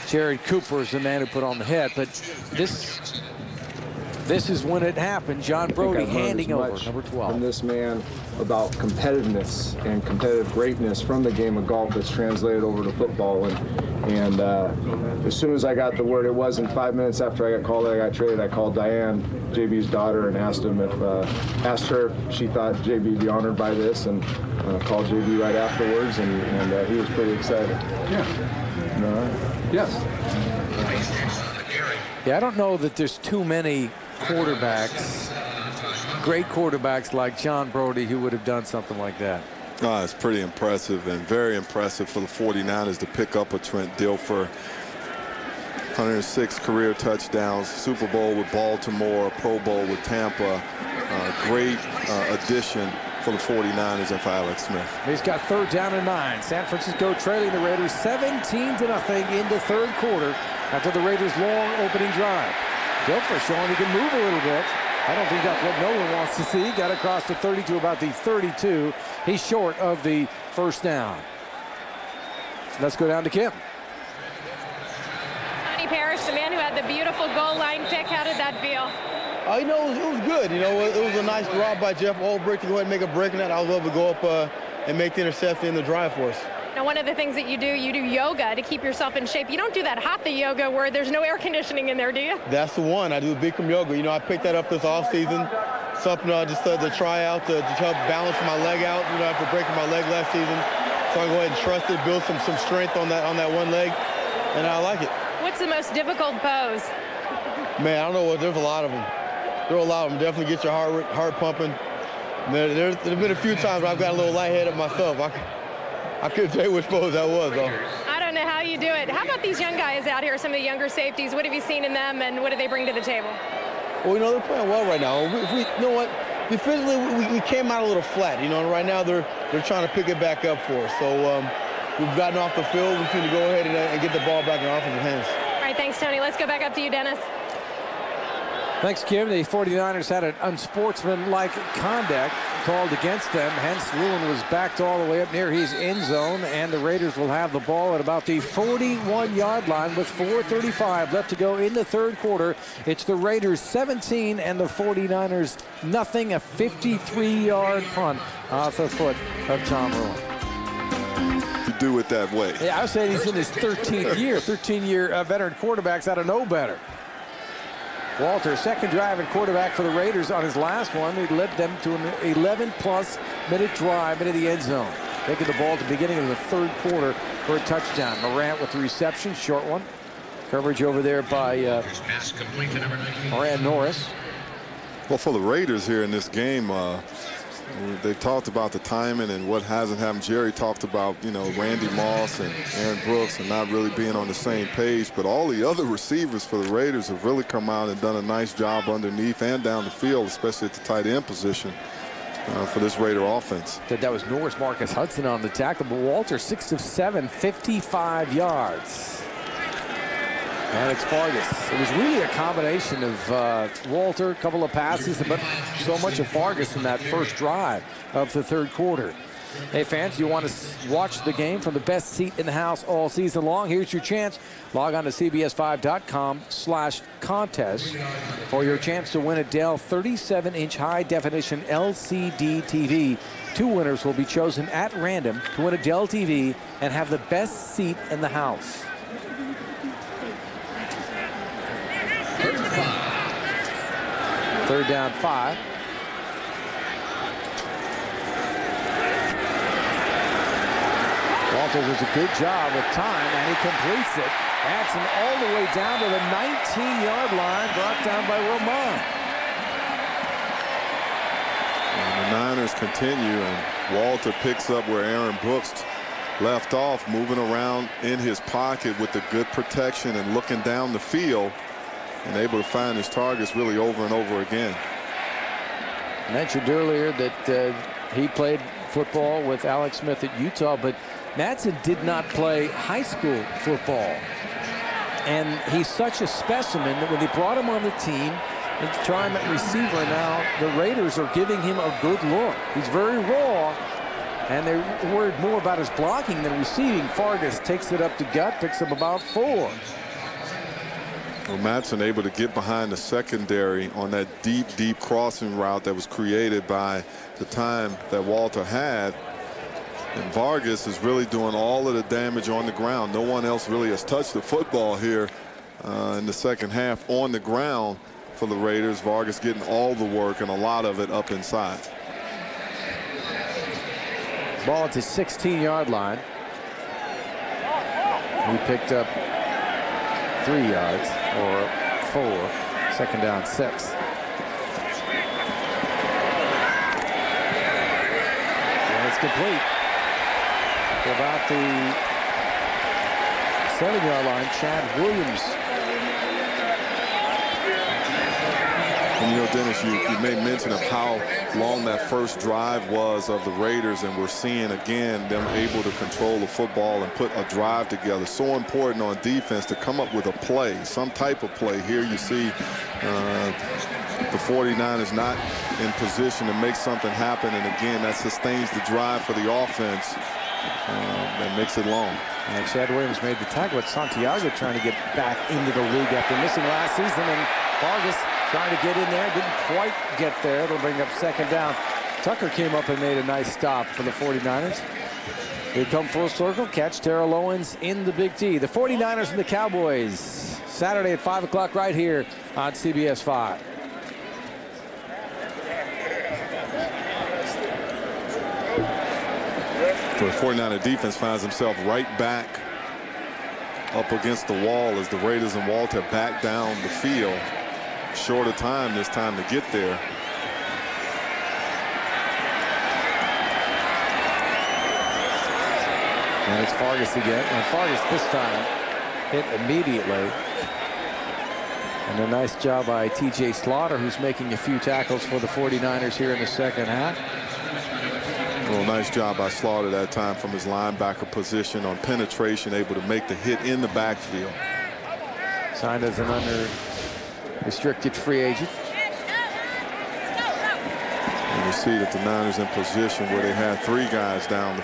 Jared Cooper is the man who put on the hit, but this is when it happened. John Brody handing over number 12. From this man about competitiveness and competitive greatness from the game of golf that's translated over to football. And as soon as I got the word, it wasn't 5 minutes after I got called that I got traded, I called Diane, JB's daughter, and asked her if she thought JB would be honored by this, and called JB right afterwards, and he was pretty excited. Yeah. Yes. Yeah, I don't know that there's too many quarterbacks, great quarterbacks like John Brody, who would have done something like that. It's pretty impressive, and very impressive for the 49ers to pick up a Trent Dilfer. 106 career touchdowns, Super Bowl with Baltimore, Pro Bowl with Tampa. Great addition for the 49ers and for Alex Smith. He's got 3rd down and 9. San Francisco trailing the Raiders 17-0 in the third quarter after the Raiders' long opening drive. Dilfer showing he can move a little bit. I don't think that's what no one wants to see. Got across the 30 to about the 32. He's short of the first down. Let's go down to Kim. Tony Parrish, the man who had the beautiful goal line pick. How did that feel? You know, it was good. You know, it was a nice drop by Jeff Ulbrich to go ahead and make a break in that. I was able to go up and make the interception in the drive for us. Now, one of the things that you do yoga to keep yourself in shape. You don't do that hatha yoga where there's no air conditioning in there, do you? That's the one. I do Bikram yoga. You know, I picked that up this offseason. Something just to try out to help balance my leg out. You know, after breaking my leg last season, so I go ahead and trust it, build some strength on that one leg, and I like it. What's the most difficult pose? Man, I don't know. There's a lot of them. There are a lot of them. Definitely get your heart pumping. There's been a few times where I've got a little lightheaded myself. I couldn't tell you which pose that was, though. I don't know how you do it. How about these young guys out here, some of the younger safeties? What have you seen in them, and what do they bring to the table? Well, you know, they're playing well right now. You know what? Defensively, we came out a little flat, you know, and right now they're trying to pick it back up for us. So we've gotten off the field. We need to go ahead and get the ball back in our offensive hands. All right, thanks, Tony. Let's go back up to you, Dennis. Thanks, Kim. The 49ers had an unsportsmanlike conduct called against them. Hence, Lewin was backed all the way up near his end zone, and the Raiders will have the ball at about the 41-yard line with 4:35 left to go in the third quarter. It's the Raiders 17 and the 49ers nothing. A 53-yard punt off the foot of Tom Lewin. You do it that way. Yeah, I was saying he's in his 13th year. 13-year veteran quarterbacks ought to know better. Walter, second drive and quarterback for the Raiders on his last one. He led them to an 11-plus minute drive into the end zone. Taking the ball at the beginning of the third quarter for a touchdown. Morant with the reception, short one. Coverage over there by Morant Norris. Well, for the Raiders here in this game, they talked about the timing and what hasn't happened. Jerry talked about, you know, Randy Moss and Aaron Brooks and not really being on the same page. But all the other receivers for the Raiders have really come out and done a nice job underneath and down the field, especially at the tight end position for this Raider offense. That was Norris, Marcus Hudson on the tackle, but Walter 6 of 7, 55 yards. And it's Fargas. It was really a combination of Walter, a couple of passes, but so much of Fargas in that first drive of the third quarter. Hey, fans, you want to watch the game from the best seat in the house all season long? Here's your chance. Log on to CBS5.com/contest for your chance to win a Dell 37-inch high-definition LCD TV. 2 winners will be chosen at random to win a Dell TV and have the best seat in the house. Third down 5. Walter does a good job with time, and he completes it. Axon all the way down to the 19-yard line, brought down by Roman. And the Niners continue, and Walter picks up where Aaron Brooks left off, moving around in his pocket with the good protection and looking down the field. And able to find his targets really over and over again. I mentioned earlier that he played football with Alex Smith at Utah, but Madsen did not play high school football. And he's such a specimen that when they brought him on the team, let's try him at receiver now, the Raiders are giving him a good look. He's very raw, and they're worried more about his blocking than receiving. Fargas takes it up to gut, picks up about 4. Well, Madsen able to get behind the secondary on that deep crossing route that was created by the time that Walter had. And Vargas is really doing all of the damage on the ground. No one else really has touched the football here in the second half on the ground for the Raiders. Vargas getting all the work and a lot of it up inside. Ball at the 16-yard line. He picked up 3 yards or 4. Second down 6. And it's complete. About the 7-yard line, Chad Williams. And you know, Dennis, you made mention of how long that first drive was of the Raiders, and we're seeing again them able to control the football and put a drive together. So important on defense to come up with a play, some type of play. Here you see the 49ers not in position to make something happen, and again that sustains the drive for the offense. That makes it long. And Chad Williams made the tackle with Santiago trying to get back into the league after missing last season, and Vargas trying to get in there, didn't quite get there. It'll bring up second down. Tucker came up and made a nice stop for the 49ers. They come full circle, catch Terrell Owens in the Big T. The 49ers and the Cowboys, Saturday at 5 o'clock right here on CBS 5. The 49er defense finds himself right back up against the wall as the Raiders and Walter back down the field. Shorter time this time to get there. And it's Fargas again. And Fargas this time hit immediately. And a nice job by T.J. Slaughter, who's making a few tackles for the 49ers here in the second half. Well, nice job by Slaughter that time from his linebacker position on penetration, able to make the hit in the backfield. Signed as an unrestricted free agent. And you see that the Niners in position where they had 3 guys down.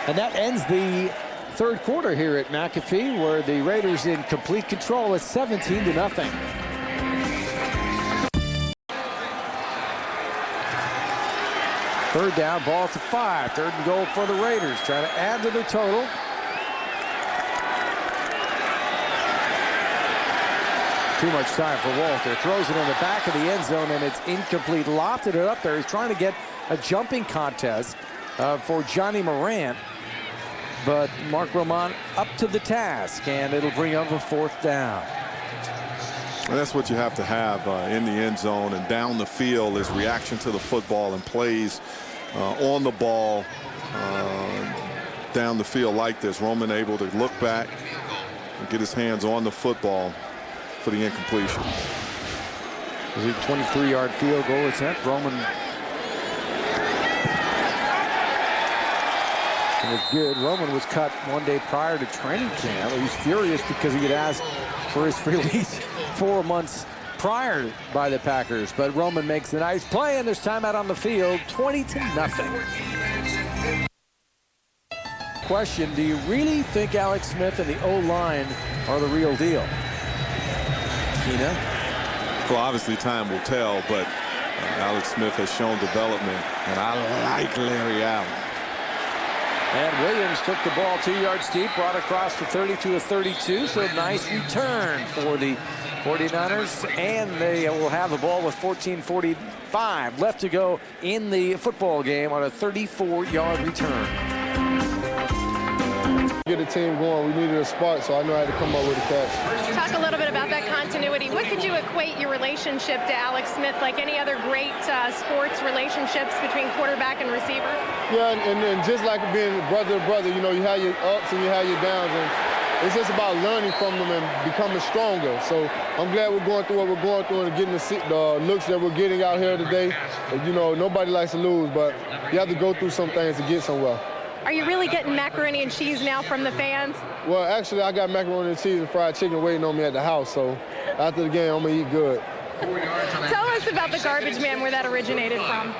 And that ends the third quarter here at McAfee, where the Raiders in complete control at 17-0. Third down, ball to 5. 3rd and goal for the Raiders, trying to add to their total. too much time for Walter. Throws it in the back of the end zone, and it's incomplete. Lofted it up there. He's trying to get a jumping contest for Johnny Morant. But Mark Roman up to the task, and it'll bring up a 4th down. And that's what you have to have in the end zone and down the field is reaction to the football and plays on the ball down the field like this. Roman able to look back and get his hands on the football for the incompletion. The 23-yard field goal attempt. Roman was good. Roman was cut one day prior to training camp. He was furious because he had asked for his release 4 months prior by the Packers. But Roman makes a nice play, and there's timeout on the field, 20-0. Question, do you really think Alex Smith and the O-line are the real deal? Tina? Well, obviously time will tell, but Alex Smith has shown development, and I like Larry Allen. And Williams took the ball 2 yards deep, brought across the 32-32, so nice return for the 49ers, and they will have the ball with 14:45 left to go in the football game on a 34-yard return. Get the team going. We needed a spark, so I know I had to come up with a catch. Talk a little bit about that continuity. What could you equate your relationship to Alex Smith like any other great sports relationships between quarterback and receiver? Yeah, and just like being brother to brother, you know, you have your ups and you have your downs, and it's just about learning from them and becoming stronger. So I'm glad we're going through what we're going through and getting the looks that we're getting out here today. You know, nobody likes to lose, but you have to go through some things to get somewhere. Are you really getting macaroni and cheese now from the fans? Well, actually, I got macaroni and cheese and fried chicken waiting on me at the house, so after the game, I'm going to eat good. Tell us about the garbage man, where that originated from.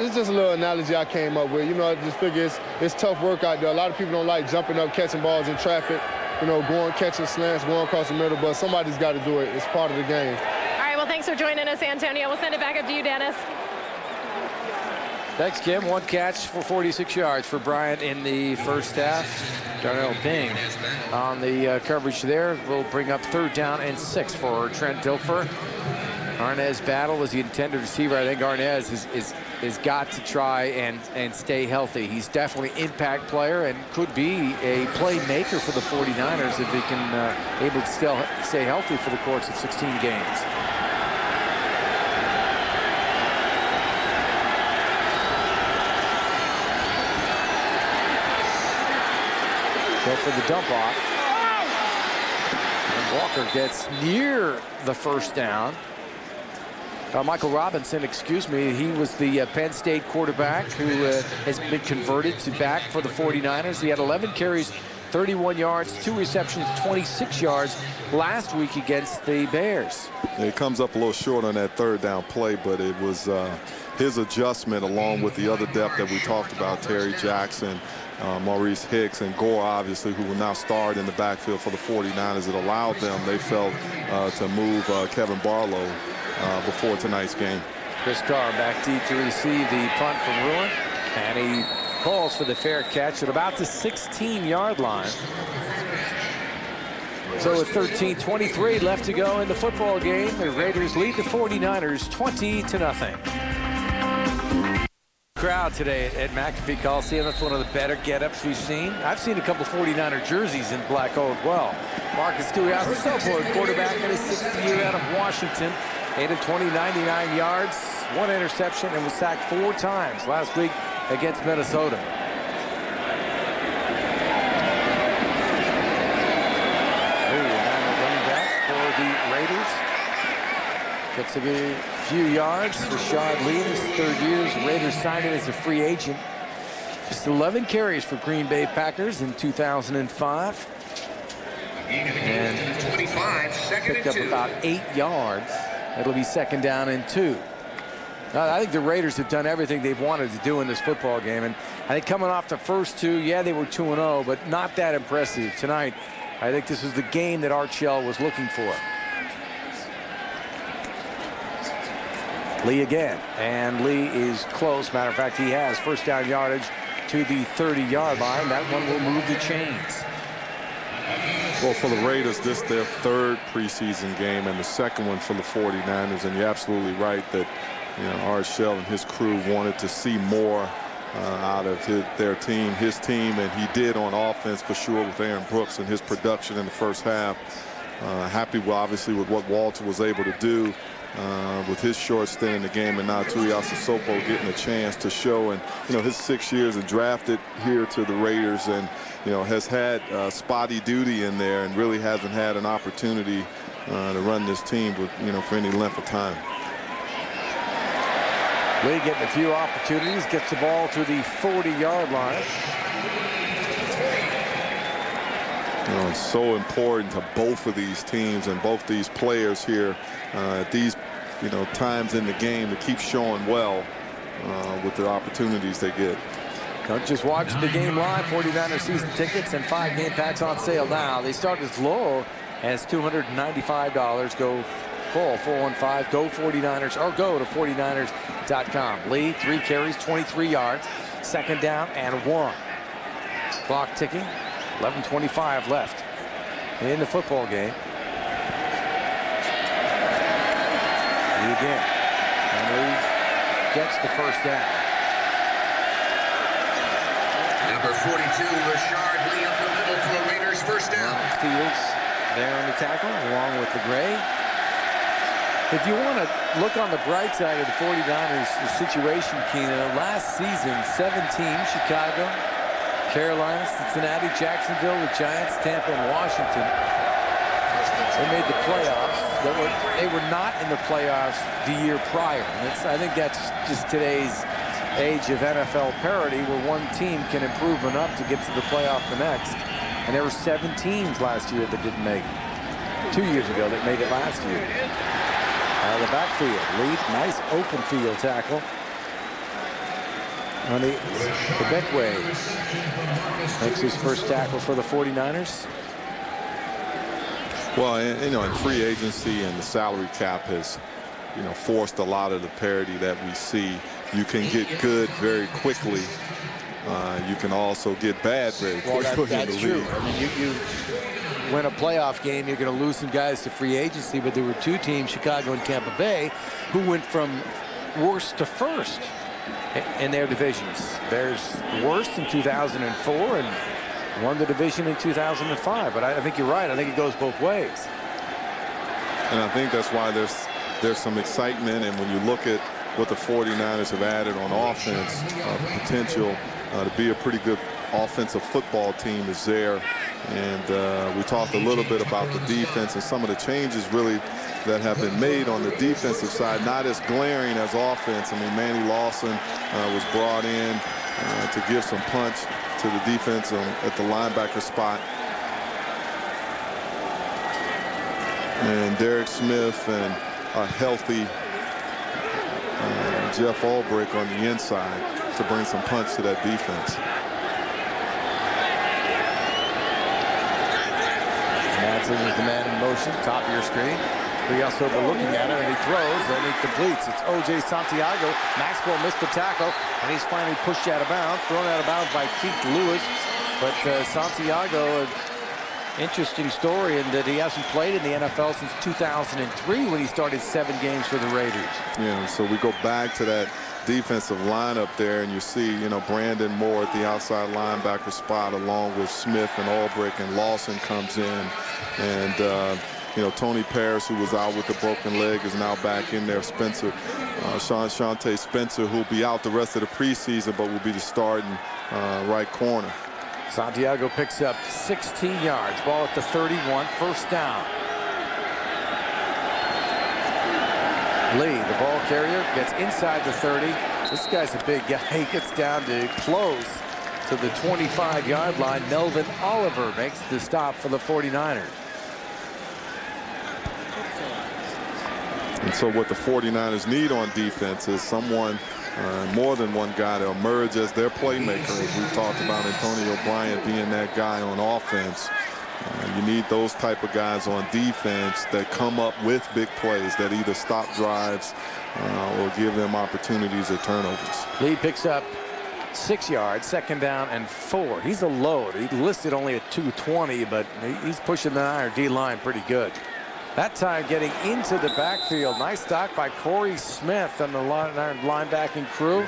It's just a little analogy I came up with. You know, I just figure it's tough work out there. A lot of people don't like jumping up, catching balls in traffic, you know, going, catching slants, going across the middle, but somebody's got to do it. It's part of the game. All right, well, thanks for joining us, Antonio. We'll send it back up to you, Dennis. Thanks, Kim. 1 catch for 46 yards for Bryant in the first half. Darnell Bing on the coverage there will bring up 3rd down and 6 for Trent Dilfer. Arnaz Battle is the intended receiver. I think Arnaz is got to try and stay healthy. He's definitely an impact player and could be a playmaker for the 49ers if he can able to still stay healthy for the course of 16 games. Go for the dump off. And Walker gets near the 1st down. Michael Robinson, excuse me, he was the Penn State quarterback who has been converted to back for the 49ers. He had 11 carries, 31 yards, 2 receptions, 26 yards last week against the Bears. It comes up a little short on that 3rd down play, but it was his adjustment along with the other depth that we talked about, Terry Jackson, Maurice Hicks, and Gore, obviously, who will now start in the backfield for the 49ers. It allowed them, they felt, to move Kevin Barlow before tonight's game. Chris Carr back deep to receive the punt from Ruin, and he calls for the fair catch at about the 16-yard line. So with 13:23 left to go in the football game, the Raiders lead the 49ers 20-0. Crowd today at McAfee Coliseum. That's one of the better get-ups we've seen. I've seen a couple 49er jerseys in black gold as well. Marcus Tuiasosopo, quarterback in his 6th year out of Washington. 8 of 20, 99 yards, 1 interception, and was sacked 4 times last week against Minnesota. Running back for the Raiders. Gets a few yards. Rashad Lee, his 3rd year. The Raiders signed him as a free agent. Just 11 carries for Green Bay Packers in 2005. And picked up about 8 yards. It'll be 2nd down and 2. I think the Raiders have done everything they've wanted to do in this football game. And I think coming off the first 2, yeah, they were 2-0, but not that impressive tonight. I think this was the game that Art Shell was looking for. Lee again, and Lee is close. Matter of fact, he has 1st down yardage to the 30-yard line. That one will move the chains. Well, for the Raiders, this is their third preseason game and the second one for the 49ers. And you're absolutely right that, Art Shell and his crew wanted to see more out of his team, and he did on offense for sure with Aaron Brooks and his production in the first half. Happy, obviously, with what Walter was able to do with his short stint in the game, and now Tuiasa Sopo getting a chance to show. And his 6 years and drafted here to the Raiders, and has had spotty duty in there and really hasn't had an opportunity to run this team with for any length of time. Lee getting a few opportunities, gets the ball to the 40-yard line. It's so important to both of these teams and both these players here at these times in the game to keep showing well with the opportunities they get. Don't just watch the game live. 49er season tickets and 5 game packs on sale now. They start as low as $295. Go call 415-GO-49ers or go to 49ers.com. Lee, 3 carries, 23 yards. Second down and 1. Clock ticking. 11:25 left in the football game. Lee again. And Lee gets the first down. Number 42, Rashard Lee up the middle for the Raiders first down. Fields there on the tackle along with the Gray. If you want to look on the bright side of the 49ers situation, Keena, last season 17, Chicago, Carolina, Cincinnati, Jacksonville, the Giants, Tampa, and Washington. They made the playoffs. They were not in the playoffs the year prior. And I think that's just today's age of NFL parity, where one team can improve enough to get to the playoff the next. And there were 7 teams last year that didn't make it. 2 years ago that made it last year. The backfield, lead, nice open field tackle. On the Beckway makes his first tackle for the 49ers. Well, in free agency and the salary cap has, forced a lot of the parity that we see. You can get good very quickly. You can also get bad very quickly. That's true. I mean, you win a playoff game, you're going to lose some guys to free agency, but there were 2 teams, Chicago and Tampa Bay, who went from worst to first in their divisions. Bears worst in 2004 and won the division in 2005. But I think you're right. I think it goes both ways. And I think that's why there's some excitement. And when you look at what the 49ers have added on offense, potential to be a pretty good offensive football team is there. And we talked a little bit about the defense and some of the changes really that have been made on the defensive side, not as glaring as offense. I mean, Manny Lawson was brought in to give some punch to the defense at the linebacker spot. And Derek Smith and a healthy Jeff Ulbrich on the inside to bring some punch to that defense. Madsen is the man in motion, top of your screen. We also were looking at him, and he throws, and he completes. It's O.J. Santiago. Maxwell missed the tackle, and he's finally pushed out of bounds, thrown out of bounds by Keith Lewis. But Santiago, an interesting story in that he hasn't played in the NFL since 2003 when he started 7 games for the Raiders. Yeah, so we go back to that defensive lineup there, and you see, Brandon Moore at the outside linebacker spot along with Smith and Ulbrich, and Lawson comes in, and Tony Parris, who was out with the broken leg, is now back in there. Spencer, Shante Spencer, who'll be out the rest of the preseason, but will be the starting right corner. Santiago picks up 16 yards. Ball at the 31, first down. Lee, the ball carrier, gets inside the 30. This guy's a big guy. He gets down to close to the 25-yard line. Melvin Oliver makes the stop for the 49ers. And so what the 49ers need on defense is someone, more than one guy, to emerge as their playmaker. As we've talked about Antonio Bryant being that guy on offense. You need those type of guys on defense that come up with big plays that either stop drives or give them opportunities at turnovers. Lee picks up 6 yards, 2nd down and 4. He's a load. He listed only at 220, but he's pushing the iron D-line pretty good. That time getting into the backfield. Nice stop by Corey Smith and the linebacking crew.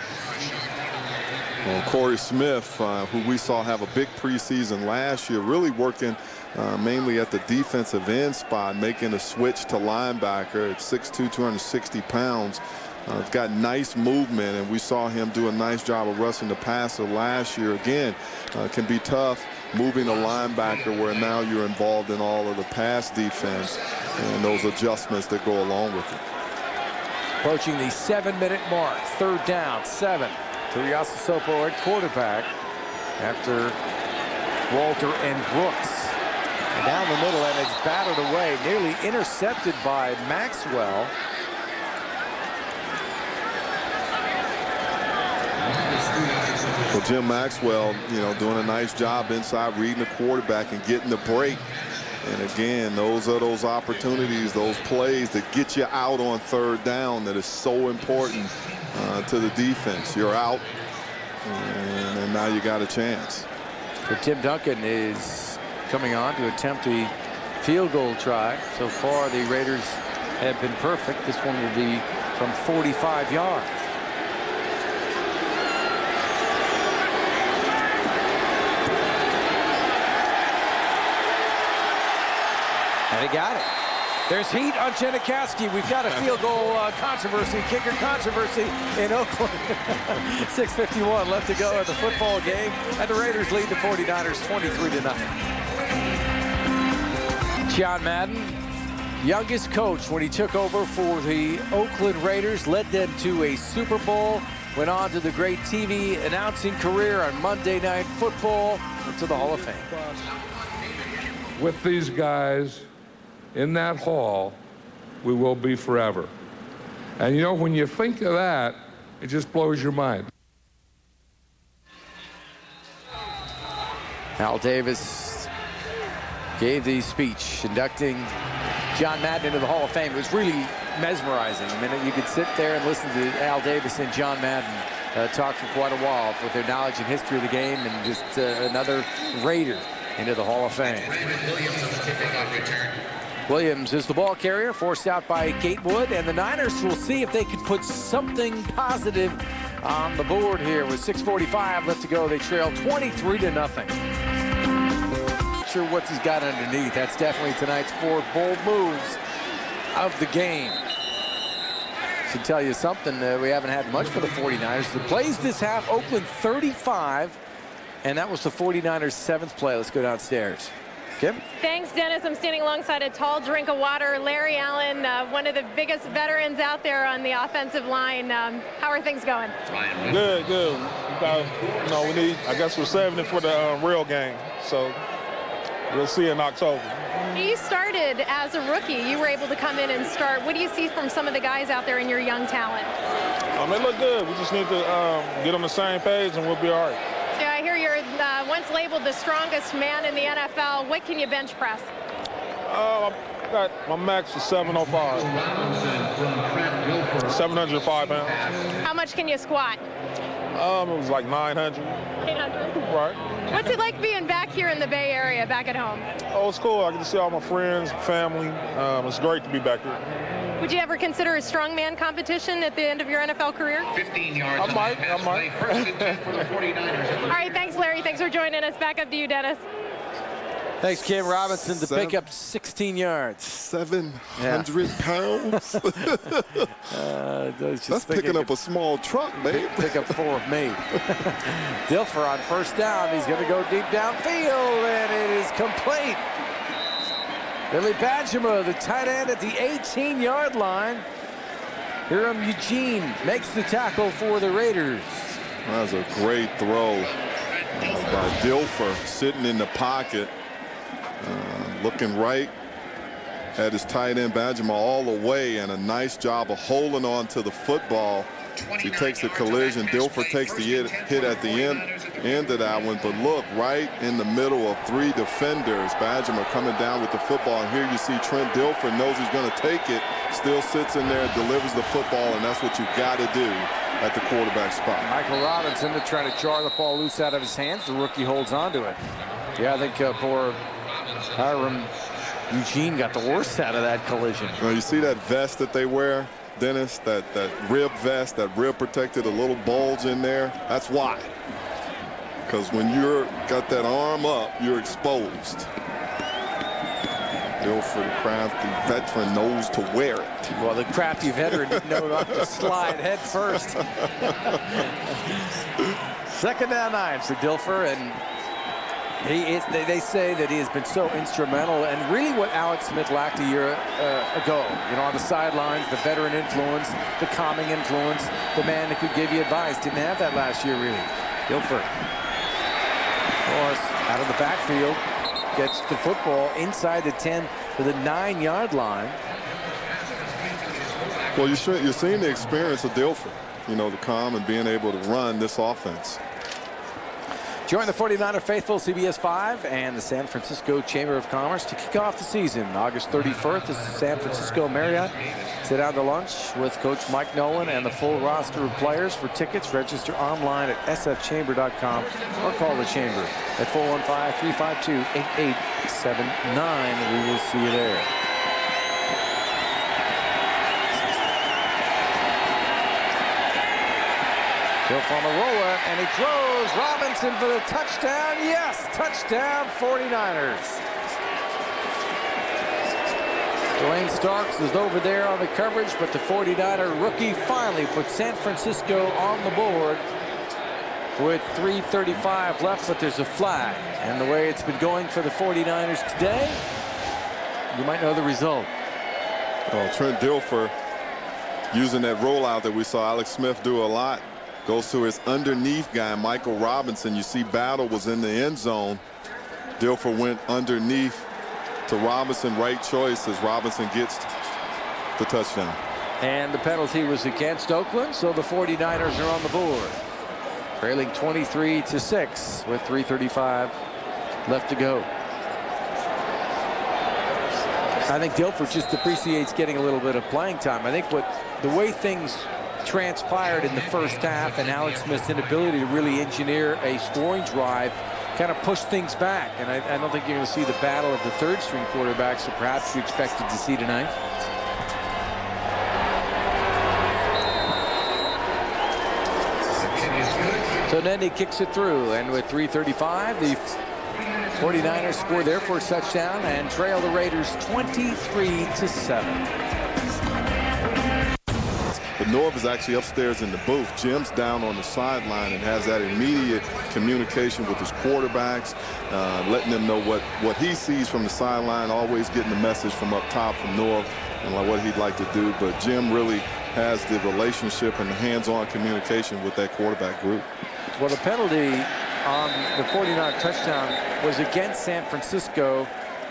Well, Corey Smith, who we saw have a big preseason last year, really working mainly at the defensive end spot, making a switch to linebacker at 6'2", 260 pounds. He's got nice movement, and we saw him do a nice job of rushing the passer last year. Again, can be tough moving a linebacker where now you're involved in all of the pass defense and those adjustments that go along with it. Approaching the 7-minute mark, 3rd down, 7. Tuiasosopo at quarterback after Walter and Brooks. And down the middle, and it's batted away, nearly intercepted by Maxwell. Well, Jim Maxwell, doing a nice job inside, reading the quarterback and getting the break. And again, those are those opportunities, those plays that get you out on 3rd down that is so important to the defense. You're out, and now you got a chance. So Tim Duncan is coming on to attempt the field goal try. So far, the Raiders have been perfect. This one will be from 45 yards. And he got it. There's heat on Janikowski. We've got a field goal controversy, kicker controversy in Oakland. 6:51 left to go in the football game, and the Raiders lead the 49ers 23-0. John Madden, youngest coach when he took over for the Oakland Raiders, led them to a Super Bowl, went on to the great TV announcing career on Monday Night Football, and to the Hall of Fame. With these guys in that hall, we will be forever. And when you think of that, it just blows your mind. Al Davis gave the speech inducting John Madden into the Hall of Fame. It was really mesmerizing. I mean, you could sit there and listen to Al Davis and John Madden talk for quite a while with their knowledge and history of the game, and just another Raider into the Hall of Fame. Williams is the ball carrier, forced out by Gatewood, and the Niners will see if they could put something positive on the board here with 6:45 left to go. They trail 23-0. Not sure what he's got underneath. That's definitely tonight's 4 bold moves of the game. Should tell you something, we haven't had much for the 49ers. The plays this half, Oakland 35, and that was the 49ers' 7th play. Let's go downstairs. Kim? Thanks, Dennis. I'm standing alongside a tall drink of water. Larry Allen, one of the biggest veterans out there on the offensive line. How are things going? Good, good. We need, I guess we're saving it for the real game. So we'll see in October. You started as a rookie. You were able to come in and start. What do you see from some of the guys out there in your young talent? They look good. We just need to get on the same page and we'll be all right. So I hear you're once labeled the strongest man in the NFL. What can you bench press? My max is 705. 705 pounds. How much can you squat? It was like 900. 800? Right. What's it like being back here in the Bay Area, back at home? Oh, it's cool. I get to see all my friends, family. It's great to be back here. Would you ever consider a strongman competition at the end of your NFL career? 15 yards. I might. First and 10 for the 49ers. All right, thanks, Larry. Thanks for joining us. Back up to you, Dennis. Thanks, Cam Robinson, to pick up 16 yards. 700 pounds? That's picking up a small truck, babe. Pick up 4 of me. Dilfer on first down. He's going to go deep downfield, and it is complete. Billy Badgema, the tight end at the 18-yard line. Hiram Eugene makes the tackle for the Raiders. That was a great throw by Dilfer, sitting in the pocket. Looking right at his tight end Badgema all the way, and a nice job of holding on to the football. He takes the collision. Dilfer takes the hit at the end of that one. But look, right in the middle of 3 defenders, Badgema coming down with the football. And here you see Trent Dilfer knows he's going to take it, still sits in there, delivers the football, and that's what you got to do at the quarterback spot. Michael Robinson to try to jar the ball loose out of his hands. The rookie holds on to it. Yeah, I think poor Hiram Eugene got the worst out of that collision. Well, you see that vest that they wear, Dennis, that rib vest, that rib protected, a little bulge in there? That's why. Because when you're got that arm up, you're exposed. Dilfer, the crafty veteran, knows to wear it. Well, the crafty veteran didn't know not to slide head first. Second down 9 for Dilfer, and they say that he has been so instrumental, and really what Alex Smith lacked a year ago. You know, on the sidelines, the veteran influence, the calming influence, the man that could give you advice. Didn't have that last year, really. Dilfer, of course, out of the backfield, gets the football inside the 10 to the 9-yard line. Well, you're seeing the experience of Dilfer, you know, the calm and being able to run this offense. Join the 49er faithful, CBS 5 and the San Francisco Chamber of Commerce to kick off the season. August 31st is the San Francisco Marriott. Sit down to lunch with Coach Mike Nolan and the full roster of players. For tickets, register online at sfchamber.com or call the Chamber at 415-352-8879. We will see you there. Dilfer on the roller, and he throws. Robinson for the touchdown. Yes, touchdown 49ers. Dwayne Starks is over there on the coverage, but the 49er rookie finally put San Francisco on the board with 3:35 left, but there's a flag. And the way it's been going for the 49ers today, you might know the result. Well, Trent Dilfer using that rollout that we saw Alex Smith do a lot. Goes to his underneath guy, Michael Robinson. You see Battle was in the end zone. Dilfer went underneath to Robinson. Right choice as Robinson gets the touchdown. And the penalty was against Oakland, so the 49ers are on the board. Trailing 23-6 with 3:35 left to go. I think Dilfer just appreciates getting a little bit of playing time. I think the way things transpired in the first half and Alex Smith's inability to really engineer a scoring drive kind of pushed things back, and I don't think you're going to see the battle of the third-string quarterbacks that perhaps you expected to see tonight. So then he kicks it through, and with 3:35, the 49ers score their first touchdown and trail the Raiders 23-7. But Norv is actually upstairs in the booth. Jim's down on the sideline and has that immediate communication with his quarterbacks, letting them know what he sees from the sideline, always getting the message from up top from Norv and like what he'd like to do. But Jim really has the relationship and the hands-on communication with that quarterback group. Well, the penalty on the 49 touchdown was against San Francisco.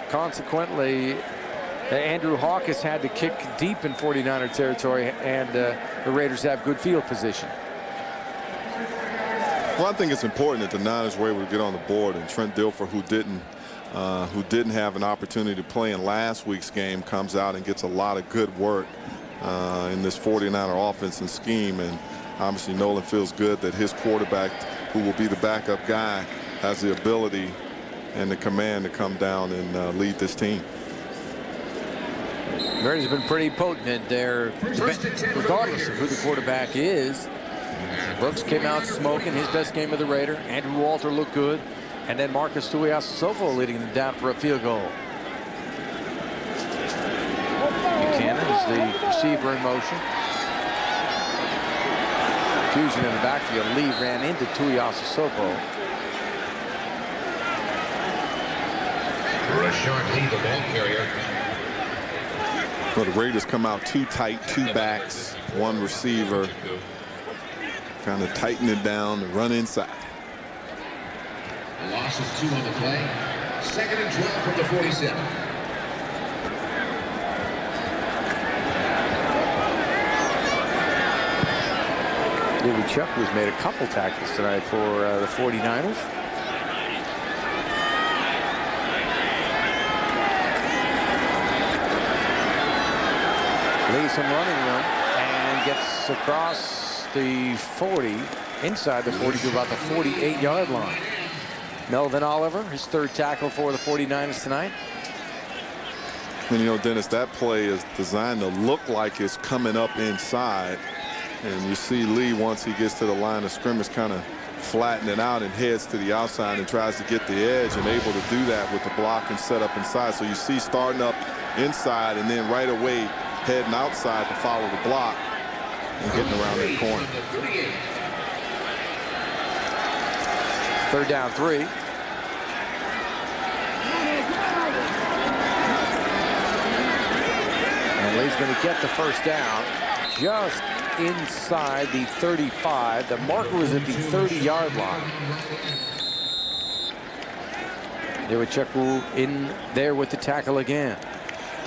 Consequently, Andrew Hawk has had to kick deep in 49er territory, and the Raiders have good field position. Well, I think it's important that the Niners were able to get on the board, and Trent Dilfer, who didn't have an opportunity to play in last week's game, comes out and gets a lot of good work in this 49er offense and scheme. And obviously Nolan feels good that his quarterback, who will be the backup guy, has the ability and the command to come down and lead this team. Raiders have been pretty potent there, regardless of who the quarterback is. Brooks came out smoking, his best game of the Raider. Andrew Walter looked good. And then Marcus Tuiasosopo leading them down for a field goal. Buchanan is the receiver in motion. Confusion in the backfield. Lee ran into Tuiasosopo. Rashard Lee, the ball carrier. So the Raiders come out too tight, two backs, one receiver. Kind of tighten it down and run inside. Loss of 2 on the play. 2nd and 12 from the 47. David Chuck has made a couple tackles tonight for the 49ers. Leaves some running room and gets across the 40, inside the 40 to about the 48-yard line. Melvin Oliver, his third tackle for the 49ers tonight. And you know, Dennis, that play is designed to look like it's coming up inside. And you see Lee, once he gets to the line of scrimmage, kind of flatten it out and heads to the outside and tries to get the edge, and able to do that with the block and set up inside. So you see starting up inside and then right away heading outside to follow the block and getting around that corner. 3rd down 3. And Lee's going to get the first down just inside the 35. The marker was at the 30-yard line. Iwuchukwu in there with the tackle again.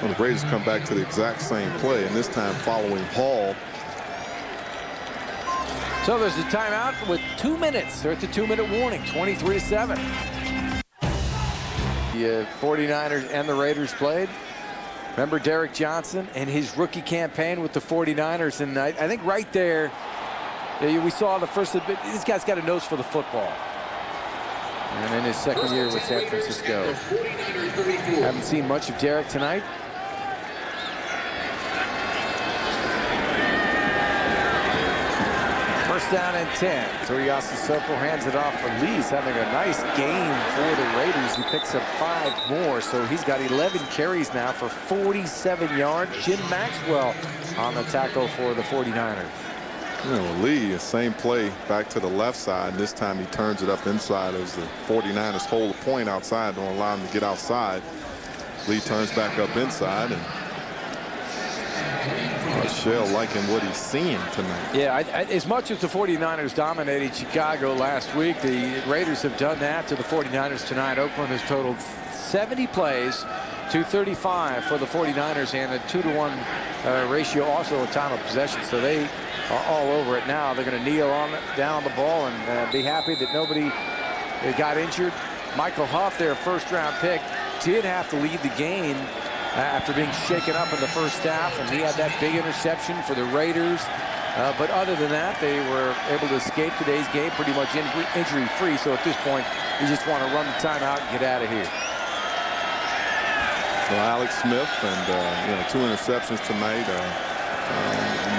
Well, the Raiders come back to the exact same play, and this time following Hall. So there's a timeout with 2 minutes. They're at the 2-minute warning, 23-7. The 49ers and the Raiders played. Remember Derek Johnson and his rookie campaign with the 49ers, and I think right there we saw the first bit. This guy's got a nose for the football. And in his second year with San Francisco. Haven't seen much of Derek tonight. First down and 10. Toriyasu Soko hands it off for Lee. He's having a nice game for the Raiders. He picks up 5 more, so he's got 11 carries now for 47 yards. Jim Maxwell on the tackle for the 49ers. You know, Lee, the same play back to the left side. And this time he turns it up inside as the 49ers hold a point outside, don't allow him to get outside. Lee turns back up inside, and Shell liking what he's seeing tonight. Yeah, as much as the 49ers dominated Chicago last week, the Raiders have done that to the 49ers tonight. Oakland has totaled 70 plays, 235 for the 49ers, and a 2-to-1 ratio also in time of possession. So they are all over it now. They're going to kneel down on the ball and be happy that nobody got injured. Michael Huff, their first-round pick, did have to lead the game after being shaken up in the first half, and he had that big interception for the Raiders. But other than that, they were able to escape today's game pretty much injury-free. So at this point, you just want to run the timeout and get out of here. Well, Alex Smith and 2 interceptions tonight.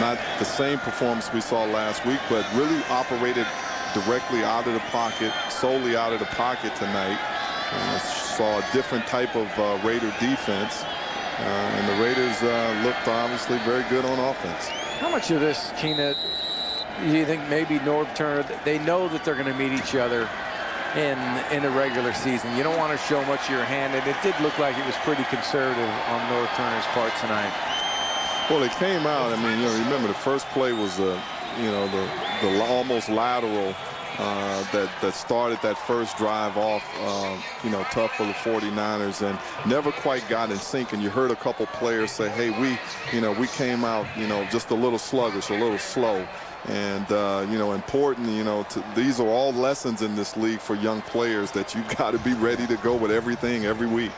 Not the same performance we saw last week, but really operated directly out of the pocket, solely out of the pocket tonight. Saw a different type of Raider defense, and the Raiders looked obviously very good on offense. How much of this, Keena, do you think maybe Norv Turner, they know that they're going to meet each other in the regular season? You don't want to show much of your hand, and it did look like it was pretty conservative on Norv Turner's part tonight. Well, it came out. I mean, remember the first play was the almost lateral that started that first drive off, tough for the 49ers, and never quite got in sync. And you heard a couple players say, hey, we came out, just a little sluggish, a little slow. And, important, these are all lessons in this league for young players, that you got to be ready to go with everything every week.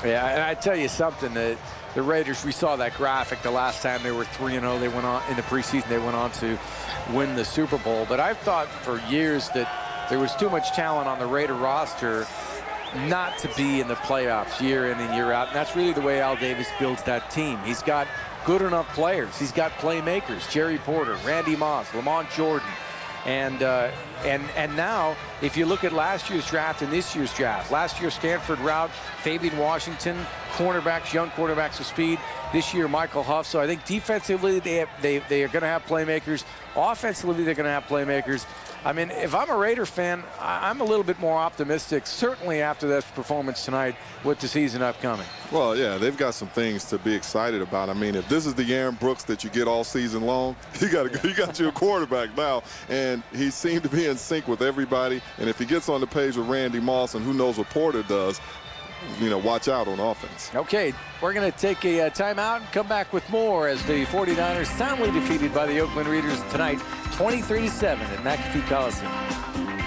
Yeah, and I tell you something, the Raiders, we saw that graphic the last time they were 3-0. They went on in the preseason. They went on to win the Super Bowl. But I've thought for years that there was too much talent on the Raider roster not to be in the playoffs year in and year out. And that's really the way Al Davis builds that team. He's got good enough players. He's got playmakers. Jerry Porter, Randy Moss, Lamont Jordan. And now, if you look at last year's draft and this year's draft, last year Stanford Route, Fabian Washington, cornerbacks, young cornerbacks of speed. This year, Michael Huff. So I think defensively they are going to have playmakers. Offensively, they're going to have playmakers. I mean, if I'm a Raider fan, I'm a little bit more optimistic, certainly after this performance tonight with the season upcoming. Well, yeah, they've got some things to be excited about. I mean, if this is the Aaron Brooks that you get all season long, you got your quarterback now, and he seemed to be in sync with everybody. And if he gets on the page with Randy Moss, and who knows what Porter does, watch out on offense. Okay, we're going to take a timeout and come back with more as the 49ers soundly defeated by the Oakland Raiders tonight, 23-7 at McAfee Coliseum.